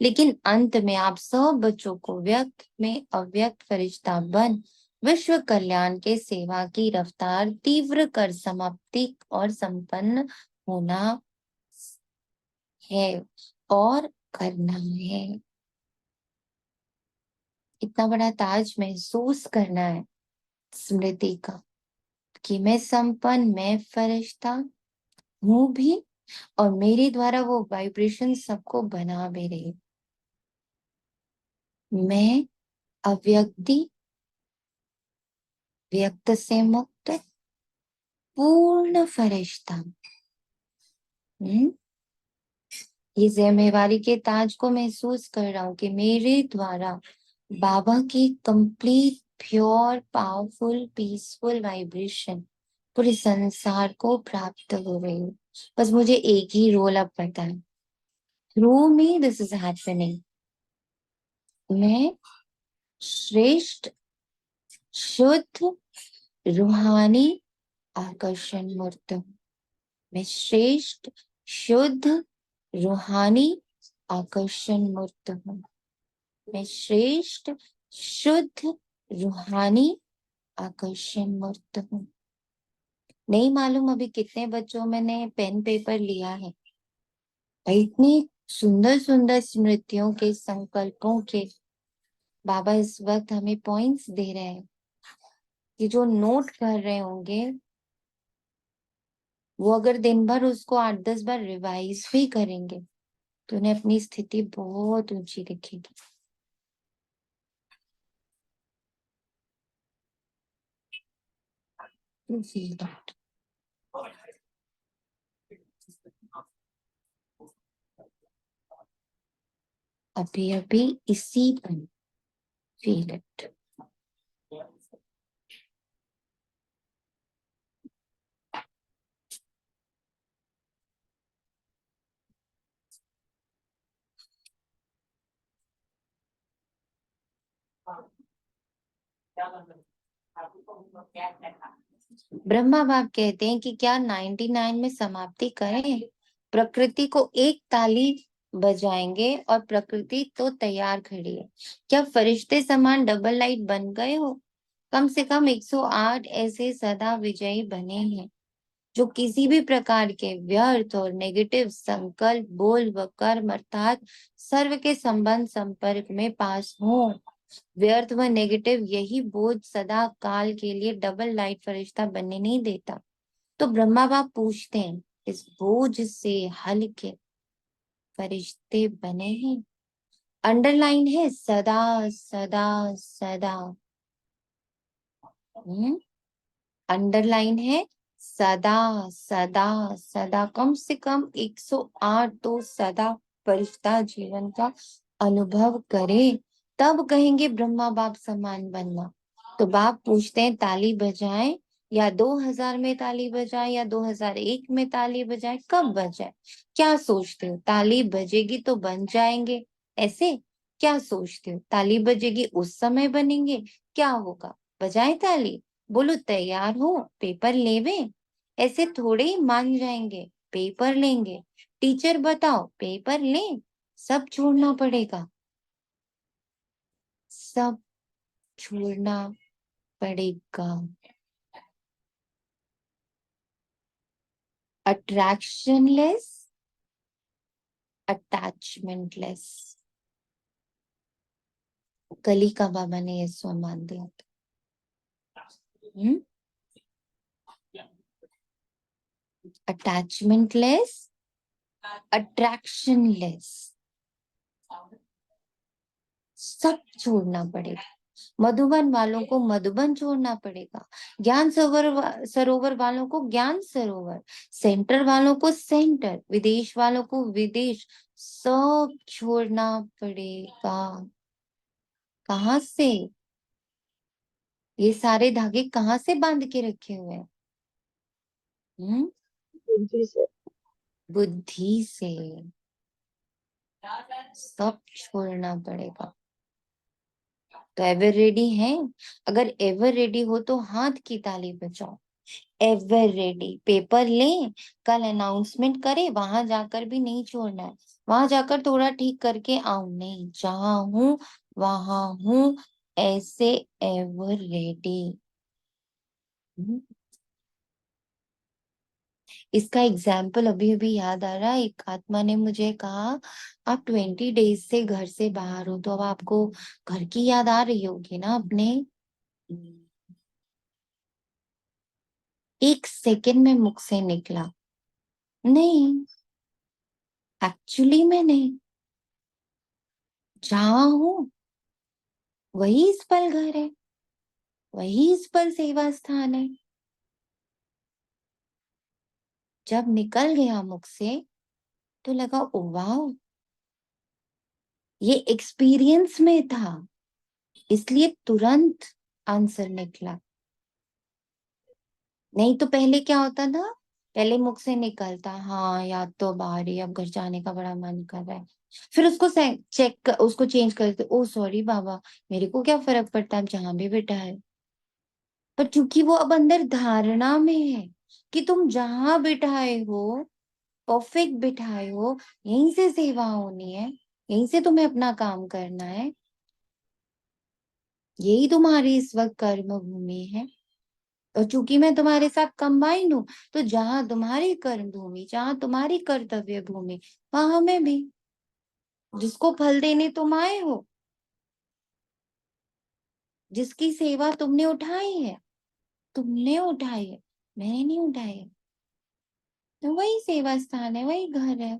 लेकिन अंत में आप सब बच्चों को व्यक्त में अव्यक्त फरिश्ता बन विश्व कल्याण के सेवा की रफ्तार तीव्र कर समाप्ति और संपन्न होना है और करना है। इतना बड़ा ताज महसूस करना है स्मृति का कि मैं संपन्न, मैं फरिश्ता हूं भी, और मेरे द्वारा वो वाइब्रेशन सबको बना भी रही। मैं अव्यक्ति, व्यक्त से मुक्त पूर्ण फरिश्ता। ये जिम्मेवारी के ताज को महसूस कर रहा हूँ कि मेरे द्वारा बाबा की complete pure powerful peaceful vibration पूरे संसार को प्राप्त हो रही है। बस मुझे एक ही रोल अब पता है, through me this is happening. मैं श्रेष्ठ शुद्ध रूहानी आकर्षण मूर्त हूँ। मैं श्रेष्ठ शुद्ध रूहानी आकर्षण मूर्त हूँ। मैं श्रेष्ठ शुद्ध रूहानी आकर्षण मूर्त हूँ। नहीं मालूम अभी कितने बच्चों मैंने पेन पेपर लिया है, इतनी सुंदर सुंदर स्मृतियों के, संकल्पों के बाबा इस वक्त हमें पॉइंट्स दे रहे हैं कि जो नोट कर रहे होंगे वो अगर दिन भर उसको 8-10 बार रिवाइज भी करेंगे तो उन्हें अपनी स्थिति बहुत ऊंची दिखेगी। You feel that. अभी अभी इसी पर फील इट। ब्रह्मा बाप कहते हैं कि क्या 99 में समाप्ति करें? प्रकृति को एक ताली बजाएंगे और प्रकृति तो तैयार खड़ी है। क्या फरिश्ते समान डबल लाइट बन गए हो? कम से कम 108 ऐसे सदा विजयी बने हैं जो किसी भी प्रकार के व्यर्थ और नेगेटिव संकल्प, बोल व कर्म अर्थात सर्व के संबंध संपर्क में पास हो। व्यर्थ व नेगेटिव यही बोझ सदा काल के लिए डबल लाइट फरिश्ता बनने नहीं देता। तो ब्रह्मा बाप पूछते हैं, इस बोझ से हल्के फरिश्ते बने हैं? अंडरलाइन है सदा सदा सदा। अंडरलाइन है सदा सदा सदा। कम से कम 108 तो सदा फरिश्ता जीवन का अनुभव करे, तब कहेंगे ब्रह्मा बाप समान बनना। तो बाप पूछते हैं ताली बजाएं या 2000 में ताली बजाएं या 2001 में ताली बजाएं, कब बजाएं? क्या सोचते हो ताली बजेगी तो बन जाएंगे ऐसे? क्या सोचते हो ताली बजेगी उस समय बनेंगे? क्या होगा? बजाएं ताली, बोलो तैयार हो, पेपर लेवे? ऐसे थोड़े ही मान जाएंगे। पेपर लेंगे, टीचर बताओ पेपर ले, सब छोड़ना पड़ेगा, सब छोड़ना पड़ेगा। अट्रैक्शनलेस, अटैचमेंटलेस। कली का बाबा ने ये सम्मान दिया था। अटैचमेंटलेस, अट्रैक्शनलेस, सब छोड़ना पड़ेगा। मधुबन वालों को मधुबन छोड़ना पड़ेगा, ज्ञान सरोवर वालों को ज्ञान सरोवर, सेंटर वालों को सेंटर, विदेश वालों को विदेश, सब छोड़ना पड़ेगा। कहाँ से? ये सारे धागे कहाँ से बांध के रखे हुए हैं? बुद्धि से। बुद्धि से। सब छोड़ना पड़ेगा। तो एवर रेडी हैं? अगर एवर रेडी हो तो हाथ की ताली बजाओ। Ever ready. पेपर लें, कल अनाउंसमेंट करें, वहां जाकर भी नहीं छोड़ना है। वहां जाकर थोड़ा ठीक करके आऊं नहीं, जहां हूं वहां हूं, ऐसे एवर रेडी। इसका एग्जाम्पल अभी अभी याद आ रहा है। एक आत्मा ने मुझे कहा आप 20 डेज से घर से बाहर हो तो अब आपको घर की याद आ रही होगी ना अपने। 1 सेकंड में मुख से निकला, नहीं, एक्चुअली मैं नहीं, जहां हूं वही इस पल घर है, वही इस पल सेवा स्थान है। जब निकल गया मुख से तो लगा ओ वाओ, ये एक्सपीरियंस में था, इसलिए तुरंत आंसर निकला। नहीं तो पहले क्या होता था? पहले मुख से निकलता हाँ याद तो अब आ रही है, अब घर जाने का बड़ा मन कर रहा है। फिर उसको चेक उसको चेंज करते, ओ सॉरी बाबा, मेरे को क्या फर्क पड़ता है, अब जहां भी बैठा है। पर क्योंकि वो अब अंदर धारणा में है कि तुम जहां बिठाए हो, परफेक्ट बिठाए हो, यहीं से सेवा होनी है, यहीं से तुम्हें अपना काम करना है, यही तुम्हारी इस वक्त कर्म भूमि है। और चूंकि मैं तुम्हारे साथ कंबाइन हूं, तो जहां तुम्हारी कर्म भूमि, जहां तुम्हारी कर्तव्य भूमि, वहां मैं भी, जिसको फल देने तुम आए हो। जिसकी सेवा तुमने उठाई है, तुमने उठाई है, मैंने नहीं उठाई है, तो वही सेवा स्थान है, वही घर है।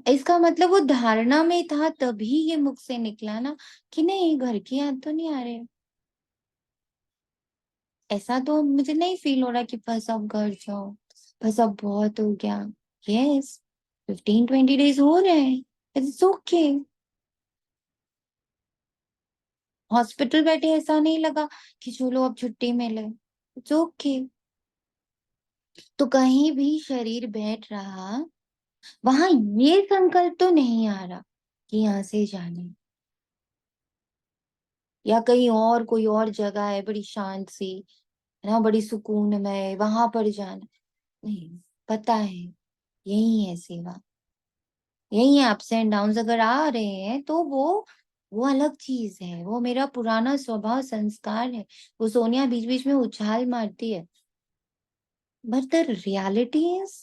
इसका मतलब वो धारणा में था तभी ये मुख से निकला ना कि नहीं घर की याद तो नहीं आ रही। ऐसा तो मुझे नहीं फील हो रहा कि बस अब घर जाओ, बस अब बहुत हो गया। यस, 15-20 डेज हो रहे हैं, इट्स ओके। हॉस्पिटल बैठे ऐसा नहीं लगा कि चलो अब छुट्टी मिले, इट्स ओके। तो कहीं भी शरीर बैठ रहा, वहां ये संकल्प तो नहीं आ रहा कि यहाँ से जाने, या कहीं और कोई और जगह है बड़ी शांत सी, है ना, बड़ी सुकून में, वहां पर जाना नहीं। पता है यही है सेवा, यही है। अप्स एंड डाउन्स अगर आ रहे हैं तो वो अलग चीज है, वो मेरा पुराना स्वभाव संस्कार है। वो सोनिया बीच बीच में उछाल मारती है, but the reality is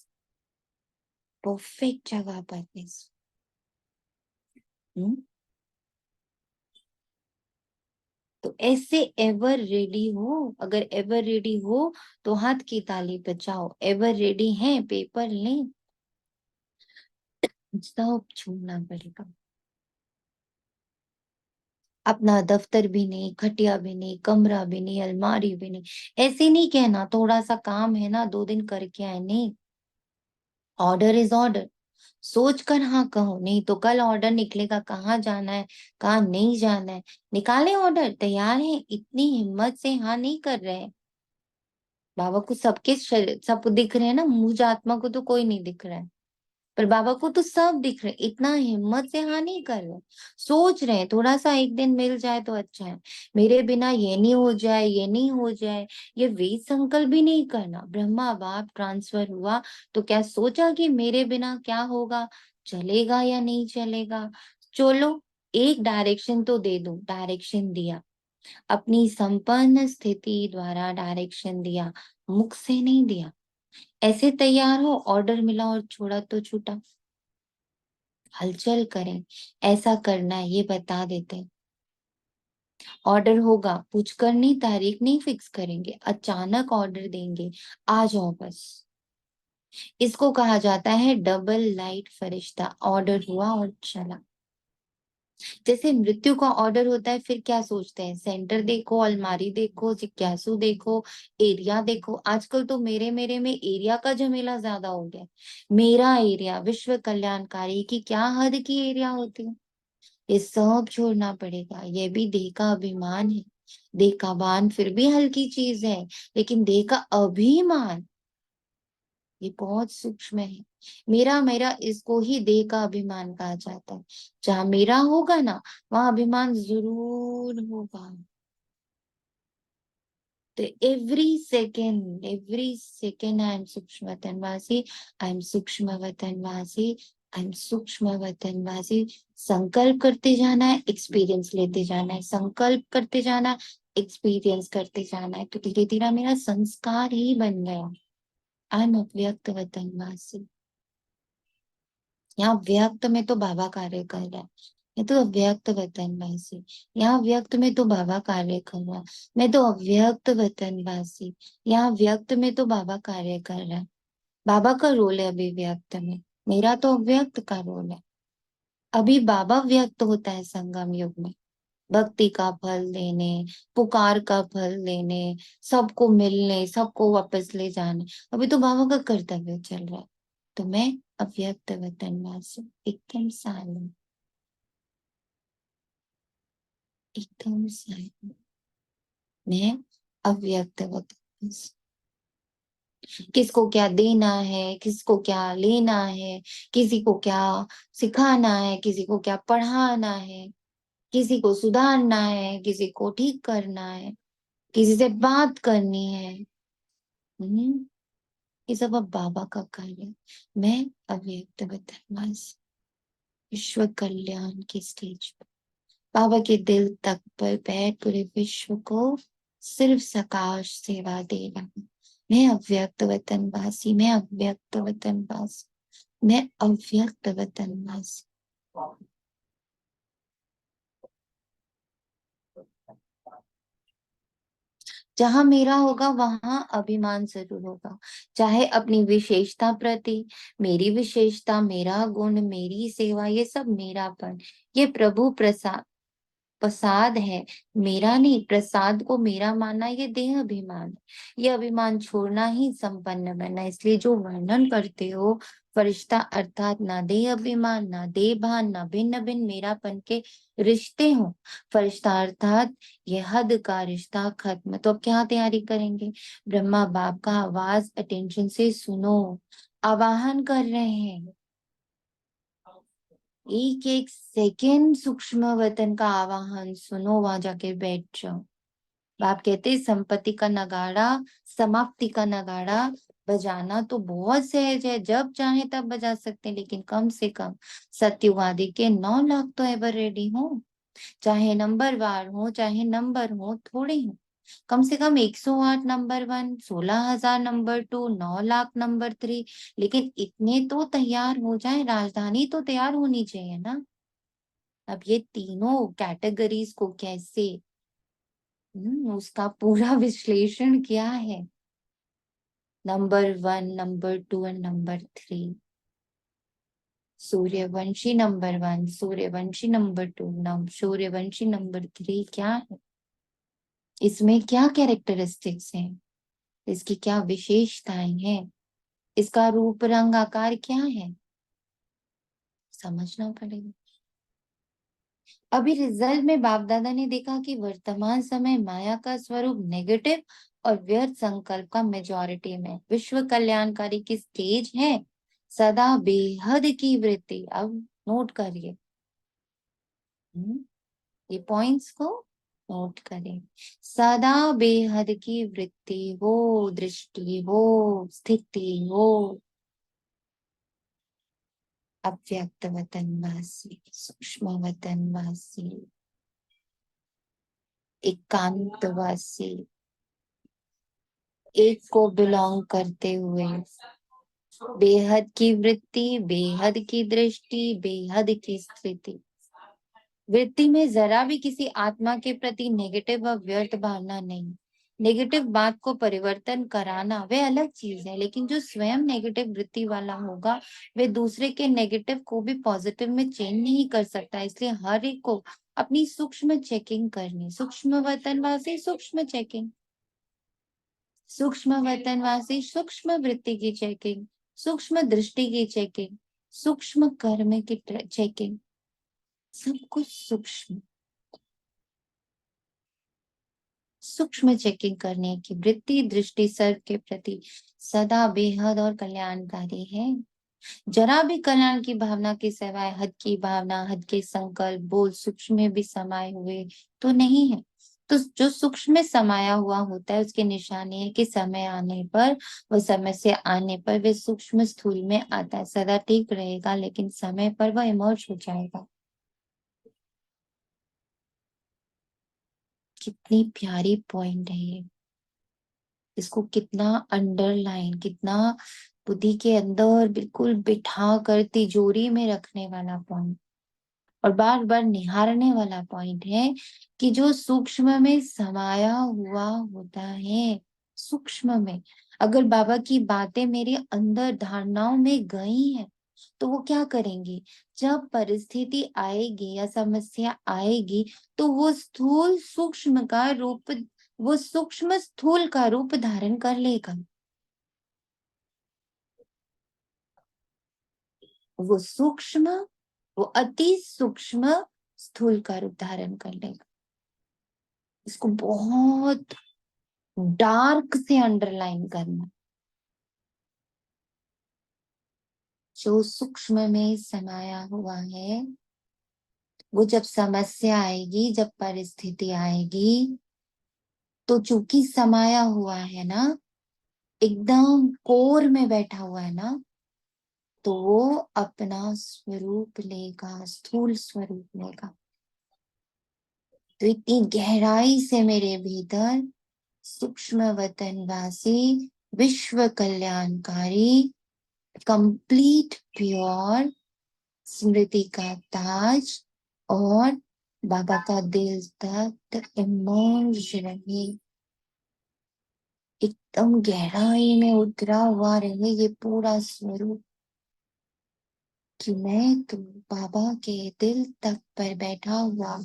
perfect जगह पर इज। तो ऐसे एवर रेडी हो, अगर एवर रेडी हो तो हाथ की ताली बजाओ। एवर रेडी है, पेपर लें, सब छोड़ना पड़ेगा। अपना दफ्तर भी नहीं, खटिया भी नहीं, कमरा भी नहीं, अलमारी भी नहीं। ऐसे नहीं कहना थोड़ा सा काम है ना 2 दिन करके आए, नहीं। Order is order. सोच कर हाँ कहो, नहीं तो कल ऑर्डर निकलेगा कहाँ जाना है, कहाँ नहीं जाना है। निकाले ऑर्डर, तैयार है, इतनी हिम्मत से हाँ नहीं कर रहे हैं। बाबा को सबके सब दिख रहे हैं ना, मुझ आत्मा को तो कोई नहीं दिख रहा है, पर बाबा को तो सब दिख रहे। इतना हिम्मत से हाँ नहीं कर रहे, सोच रहे हैं थोड़ा सा एक दिन मिल जाए तो अच्छा है, मेरे बिना ये नहीं हो जाए, ये नहीं हो जाए। ये वेद संकल्प भी नहीं करना। ब्रह्मा बाप ट्रांसफर हुआ तो क्या सोचा कि मेरे बिना क्या होगा, चलेगा या नहीं चलेगा। चलो एक डायरेक्शन तो दे दूं, डायरेक्शन दिया, अपनी संपन्न स्थिति द्वारा डायरेक्शन दिया, मुख से नहीं दिया। ऐसे तैयार हो, ऑर्डर मिला और छोड़ा तो छूटा। हलचल करें, ऐसा करना है ये बता देते। ऑर्डर होगा, पूछकर नहीं, तारीख नहीं फिक्स करेंगे, अचानक ऑर्डर देंगे, आ जाओ बस। इसको कहा जाता है डबल लाइट फरिश्ता। ऑर्डर हुआ और चला। जैसे मृत्यु का ऑर्डर होता है, फिर क्या सोचते हैं, सेंटर देखो, अलमारी देखो, जिज्ञासु देखो, एरिया देखो। आजकल तो मेरे मेरे में एरिया का झमेला ज्यादा हो गया। मेरा एरिया विश्व कल्याणकारी की क्या हद की एरिया होती है। ये सब छोड़ना पड़ेगा। ये भी देह का अभिमान है। देह का बान फिर भी हल्की चीज है, लेकिन देह का अभिमान ये बहुत सूक्ष्म है। मेरा मेरा इसको ही देह का अभिमान कहा जाता है। जहां मेरा होगा ना, वहां अभिमान जरूर होगा। तो एवरी सेकेंड आई एम सूक्ष्म वतनवासी, आई एम सूक्ष्म वतनवासी, आई एम सूक्ष्म वतनवासी। संकल्प करते जाना है, एक्सपीरियंस लेते जाना है, संकल्प करते जाना, एक्सपीरियंस करते जाना है। तो धीरे धीरे मेरा संस्कार ही बन गया। आई एम अव्यक्त वतनवासी। यहाँ व्यक्त में तो बाबा कार्य कर रहा है, मैं तो अव्यक्त वतनवासी। यहाँ व्यक्त में तो बाबा कार्य कर रहा है, मैं तो अव्यक्त वतनवासी। यहाँ व्यक्त में तो बाबा कार्य कर रहा है। बाबा का रोल है अभी व्यक्त में, मेरा तो अव्यक्त का रोल है। अभी बाबा व्यक्त होता है संगम युग में, भक्ति का फल देने, पुकार का फल देने, सबको मिलने, सबको वापस ले जाने। अभी तो बाबा का कर्तव्य चल रहा है। तो मैं अव्यक्त वतनवासी, एकदम साइलेंट, एकदम साइलेंट। मैं अव्यक्त वतनवासी। किसको क्या देना है, किसको क्या लेना है, किसी को क्या सिखाना है, किसी को क्या पढ़ाना है, किसी को सुधारना है, किसी को ठीक करना है, किसी से बात करनी है। ये सब अब बाबा का कार्य है। मैं अव्यक्त वतनवासी, विश्व कल्याण की स्टेज पर बाबा के दिल तक पर बैठ पूरे विश्व को सिर्फ सकाश सेवा दे रहा हूं। मैं अव्यक्त वतनवासी, मैं अव्यक्त वतनवासी, मैं अव्यक्त वतनवासी। जहां मेरा होगा वहां अभिमान जरूर होगा, चाहे अपनी विशेषता प्रति, मेरी विशेषता, मेरा गुण, मेरी सेवा, ये सब मेरापन, ये प्रभु प्रसाद प्रसाद है, मेरा नहीं। प्रसाद को मेरा मानना ये देह अभिमान है। ये अभिमान छोड़ना ही संपन्न बनना। इसलिए जो वर्णन करते हो फरिश्ता अर्थात ना देह अभिमान, ना देह भान, ना भिन्न भिन्न मेरापन के रिश्ते हो, फरिश्ता अर्थात ये हद का रिश्ता खत्म। तो अब क्या तैयारी करेंगे? ब्रह्मा बाप का आवाज अटेंशन से सुनो, आवाहन कर रहे हैं। एक एक सेकेंड सूक्ष्म वतन का आवाहन सुनो, वहां जाके बैठ जाओ। बाप कहते संपत्ति का नगाड़ा, समाप्ति का नगाड़ा बजाना तो बहुत सहज है, जब चाहे तब बजा सकते हैं, लेकिन कम से कम सत्ययुग आदि के 9 लाख तो एवर रेडी हो, चाहे नंबर वार हो, चाहे नंबर हो थोड़े हो, कम से कम 108 नंबर 1, 16,000 नंबर 2, 9 लाख नंबर 3, लेकिन इतने तो तैयार हो जाए, राजधानी तो तैयार होनी चाहिए ना। अब ये तीनों कैटेगरीज को कैसे उसका पूरा विश्लेषण किया है, number 1, number 2 and number 3। Suryavanshi number 1, Suryavanshi number 2, Suryavanshi number 3 क्या है, इसमें क्या कैरेक्टरिस्टिक्स हैं, इसकी क्या विशेषताएं हैं, इसका रूप रंग आकार क्या है, समझना पड़ेगा। अभी रिजल्ट में बाप दादा ने देखा कि वर्तमान समय माया का स्वरूप नेगेटिव और व्यर्थ संकल्प का मेजॉरिटी में विश्व कल्याणकारी की स्टेज है, सदा बेहद की वृत्ति। अब नोट करिए, ये पॉइंट्स को नोट करें। सदा बेहद की वृत्ति हो, दृष्टि हो, स्थिति हो, अव्यक्त वतनवासी, सूक्ष्म वतनवासी, एकांतवासी, एक को बिलोंग करते हुए, बेहद की वृत्ति, बेहद की दृष्टि, बेहद की स्थिति। वृत्ति में जरा भी किसी आत्मा के प्रति नेगेटिव व व्यर्थ भावना नहीं। नेगेटिव बात को परिवर्तन कराना वह अलग चीज है, लेकिन जो स्वयं नेगेटिव वृत्ति वाला होगा वे दूसरे के नेगेटिव को भी पॉजिटिव में चेंज नहीं कर सकता। इसलिए हर एक को अपनी सूक्ष्म चेकिंग करनी। सूक्ष्म वतनवासी सूक्ष्म चेकिंग, सूक्ष्म वतनवासी सूक्ष्म वृत्ति की चेकिंग, सूक्ष्म दृष्टि की चेकिंग, सूक्ष्म कर्म की चेकिंग, सब कुछ सूक्ष्म सूक्ष्म चेकिंग करने की वृत्ति दृष्टि सर्व के प्रति सदा बेहद और कल्याणकारी है। जरा भी कल्याण की भावना के सिवाय हद की भावना, हद के संकल्प बोल सूक्ष्म में भी समाये हुए तो नहीं है। तो जो सूक्ष्म में समाया हुआ होता है उसके निशानी है कि समय आने पर, वह समय से आने पर वे सूक्ष्म स्थूल में आता है। सदा ठीक रहेगा लेकिन समय पर वह इमर्ज हो जाएगा। कितनी प्यारी पॉइंट है ये, इसको कितना अंडरलाइन, कितना बुद्धि के अंदर बिल्कुल बिठा कर तिजोरी में रखने वाला पॉइंट और बार बार निहारने वाला पॉइंट है कि जो सूक्ष्म में समाया हुआ होता है, सूक्ष्म में अगर बाबा की बातें मेरे अंदर धारणाओं में गई हैं तो वो क्या करेंगे, जब परिस्थिति आएगी या समस्या आएगी तो वो स्थूल सूक्ष्म का रूप, वो सूक्ष्म स्थूल का रूप धारण कर लेगा। वो सूक्ष्म, वो अति सूक्ष्म स्थूल का रूप धारण कर लेगा। इसको बहुत डार्क से अंडरलाइन करना। जो सूक्ष्म में समाया हुआ है वो जब समस्या आएगी, जब परिस्थिति आएगी तो चूंकि समाया हुआ है ना, एकदम कोर में बैठा हुआ है ना, तो वो अपना स्वरूप लेगा, स्थूल स्वरूप लेगा। तो इतनी गहराई से मेरे भीतर सूक्ष्म वतनवासी, विश्व कल्याणकारी, कंप्लीट प्योर स्मृति का ताज और बाबा का दिल तक इमर्ज रहे। एकदम गहराई में उतरा हुआ रहे ये पूरा स्वरूप, कि मैं तो बाबा के दिल तक पर बैठा हुआ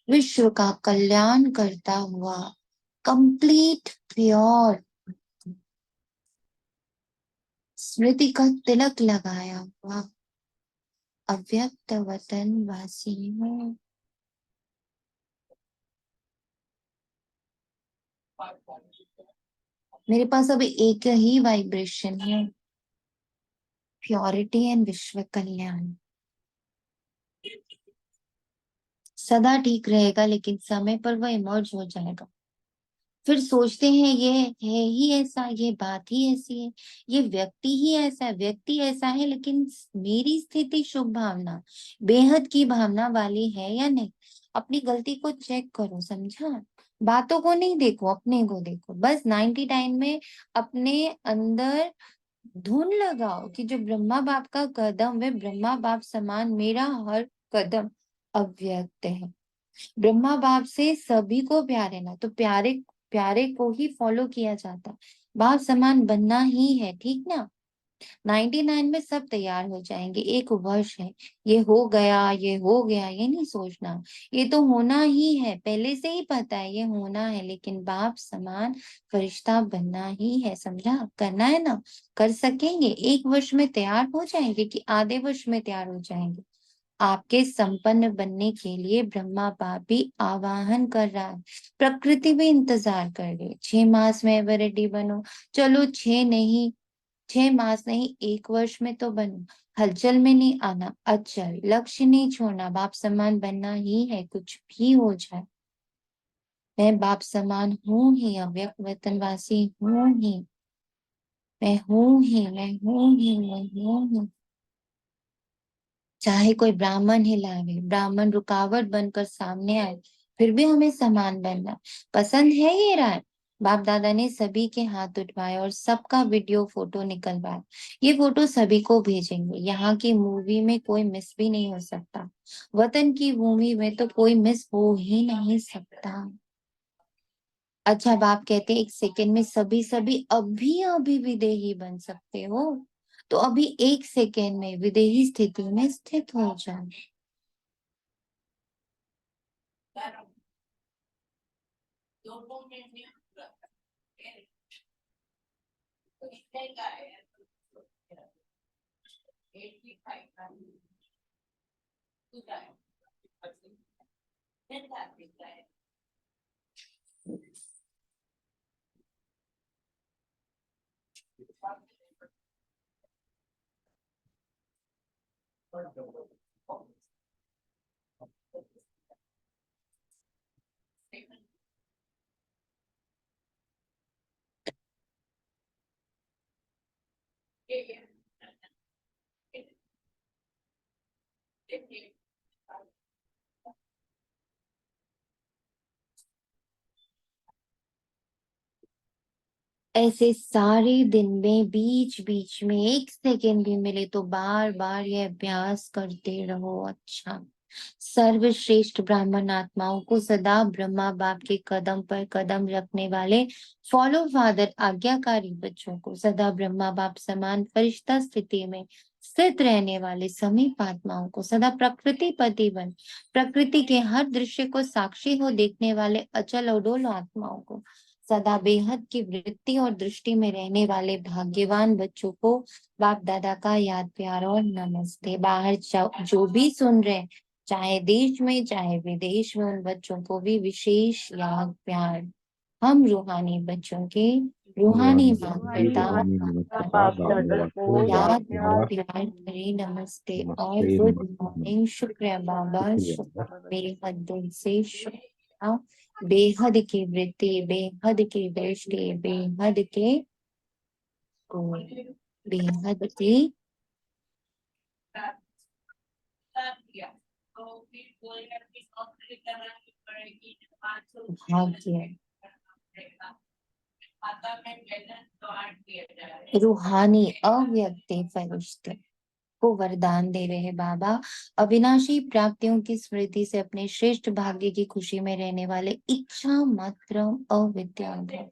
विश्व का कल्याण करता हुआ कंप्लीट प्योर स्मृति का तिलक लगाया हुआ अव्यक्त वतन वासी हूँ। मेरे पास अभी एक ही वाइब्रेशन है, प्योरिटी एंड विश्व कल्याण। सदा ठीक रहेगा, लेकिन समय पर वह इमर्ज हो जाएगा। फिर सोचते हैं ये है ही ऐसा, ये बात ही ऐसी है, ये व्यक्ति ही ऐसा है, व्यक्ति ऐसा है, लेकिन मेरी स्थिति शुभ भावना, बेहद की भावना वाली है या नहीं। अपनी गलती को चेक करो, समझा? बातों को नहीं देखो, अपने को देखो। बस 99 में अपने अंदर धुन लगाओ कि जो ब्रह्मा बाप का कदम है, ब्रह्मा बाप समान मेरा हर कदम अव्यक्त है। ब्रह्मा बाप से सभी को प्यार है ना, तो प्यारे प्यारे को ही फॉलो किया जाता। बाप समान बनना ही है, ठीक ना? 99 में सब तैयार हो जाएंगे। एक वर्ष है, ये हो गया, ये हो गया, ये नहीं सोचना। ये तो होना ही है, पहले से ही पता है ये होना है, लेकिन बाप समान फरिश्ता बनना ही है, समझा? करना है ना, कर सकेंगे। एक वर्ष में तैयार हो जाएंगे कि आधे वर्ष में तैयार हो जाएंगे? आपके संपन्न बनने के लिए ब्रह्मा बाप भी आवाहन कर रहा है, प्रकृति भी इंतजार कर रही है। 6 मास में एवर रेडी बनो। चलो 6 नहीं, 6 मास नहीं, 1 वर्ष में तो बनो। हलचल में नहीं आना, अचल लक्ष्य नहीं छोड़ना, बाप समान बनना ही है, कुछ भी हो जाए। मैं बाप समान हूँ ही, अव्यक्त वतनवासी हूँ ही, मैं हूँ ही, मैं हूँ ही, मैं हूँ ही। चाहे कोई ब्राह्मण ही लावे, ब्राह्मण रुकावट बनकर सामने आए, फिर भी हमें समान बनना पसंद है। ये राय बाप दादा ने सभी के हाथ उठवाए और सबका वीडियो फोटो निकलवाया। ये फोटो सभी को भेजेंगे। यहाँ की मूवी में कोई मिस भी नहीं हो सकता, वतन की भूमि में तो कोई मिस हो ही नहीं सकता। अच्छा, बाप कहते 1 सेकेंड में सभी सभी अभी अभी विदेही बन सकते हो, तो अभी 1 सेकेंड में विदेही स्थिति में स्थित हो जाओ। ऐसे सारे दिन में बीच बीच में 1 सेकेंड भी मिले तो बार बार ये अभ्यास करते रहो। अच्छा, सर्वश्रेष्ठ ब्राह्मण आत्माओं को सदा ब्रह्मा बाप के कदम पर कदम रखने वाले फॉलो फादर आज्ञाकारी बच्चों को सदा ब्रह्मा बाप समान फरिश्ता स्थिति में स्थित रहने वाले समीप आत्माओं को सदा प्रकृति पति बन प्रकृति के हर दृश्य को साक्षी हो देखने वाले अचल अडोल आत्माओं को सदा बेहद की वृत्ति और दृष्टि में रहने वाले भाग्यवान बच्चों को बाप दादा का याद प्यार और नमस्ते। बाहर जो भी सुन रहे, चाहे देश में चाहे विदेश में, उन बच्चों को भी विशेष याद प्यार। हम रूहानी बच्चों के रूहानी माता पिता बाप दादा को याद प्यार प्यार भरी नमस्ते और नमस्ते गुड नमस्ते मॉर्निंग। शुक्रिया बाबा, शुक्रिया। शुक्रिया बेहद दिल से शुक्रिया। बेहद की वृत्ति, बेहद की दृष्टि, बेहद के गुण, बेहद की भाग्य। रूहानी अव्यक्त फरिश्ते को वरदान दे रहे हैं बाबा, अविनाशी प्राप्तियों की स्मृति से अपने श्रेष्ठ भाग्य की खुशी में रहने वाले इच्छा मात्र अविद्याधर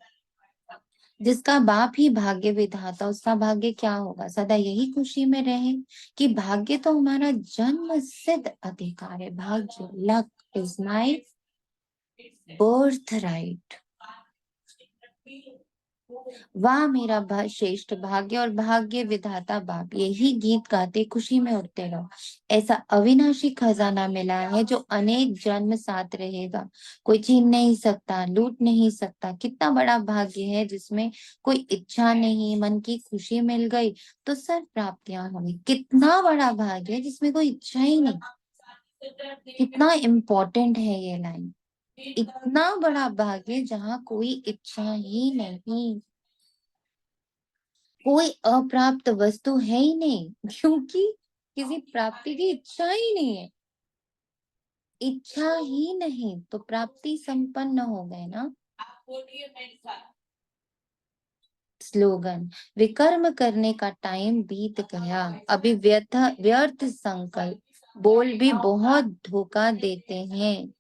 जिसका बाप ही भाग्य विधाता, उसका भाग्य क्या होगा? सदा यही खुशी में रहे कि भाग्य तो हमारा जन्म सिद्ध अधिकार है। भाग्य, luck is my birth right. वाह मेरा श्रेष्ठ भाग्य और भाग्य विधाता बाप, यही गीत गाते खुशी में उठते रहो। ऐसा अविनाशी खजाना मिला है जो अनेक जन्म साथ रहेगा, कोई छीन नहीं सकता, लूट नहीं सकता। कितना बड़ा भाग्य है जिसमें कोई इच्छा नहीं, मन की खुशी मिल गई तो सर्व प्राप्तियां होंगी। कितना बड़ा भाग्य है जिसमें कोई इच्छा ही नहीं। कितना इम्पोर्टेंट है ये लाइन। इतना बड़ा भाग्य जहाँ कोई इच्छा ही नहीं, कोई अप्राप्त वस्तु है ही नहीं, क्योंकि किसी प्राप्ति की इच्छा ही नहीं है। इच्छा ही नहीं तो प्राप्ति संपन्न हो गए ना। स्लोगन, विकर्म करने का टाइम बीत गया, अभी व्यर्थ संकल्प बोल भी बहुत धोखा देते हैं।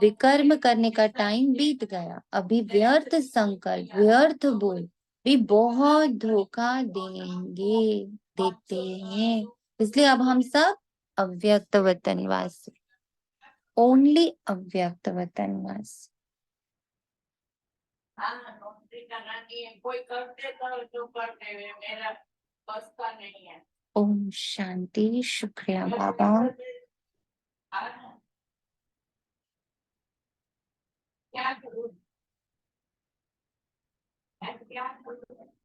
विकर्म करने का टाइम बीत गया, अभी व्यर्थ संकल्प, व्यर्थ बोल भी बहुत धोखा देते हैं। इसलिए अब हम सब अव्यक्त वतनवासी, ओनली अव्यक्त वतनवासी। नौकरी करना नहीं है, कोई करते करो जो करते हुए, मेरा बस का नहीं है। ओम शांति। शुक्रिया बाबा। क्या करूं? क्या करूं?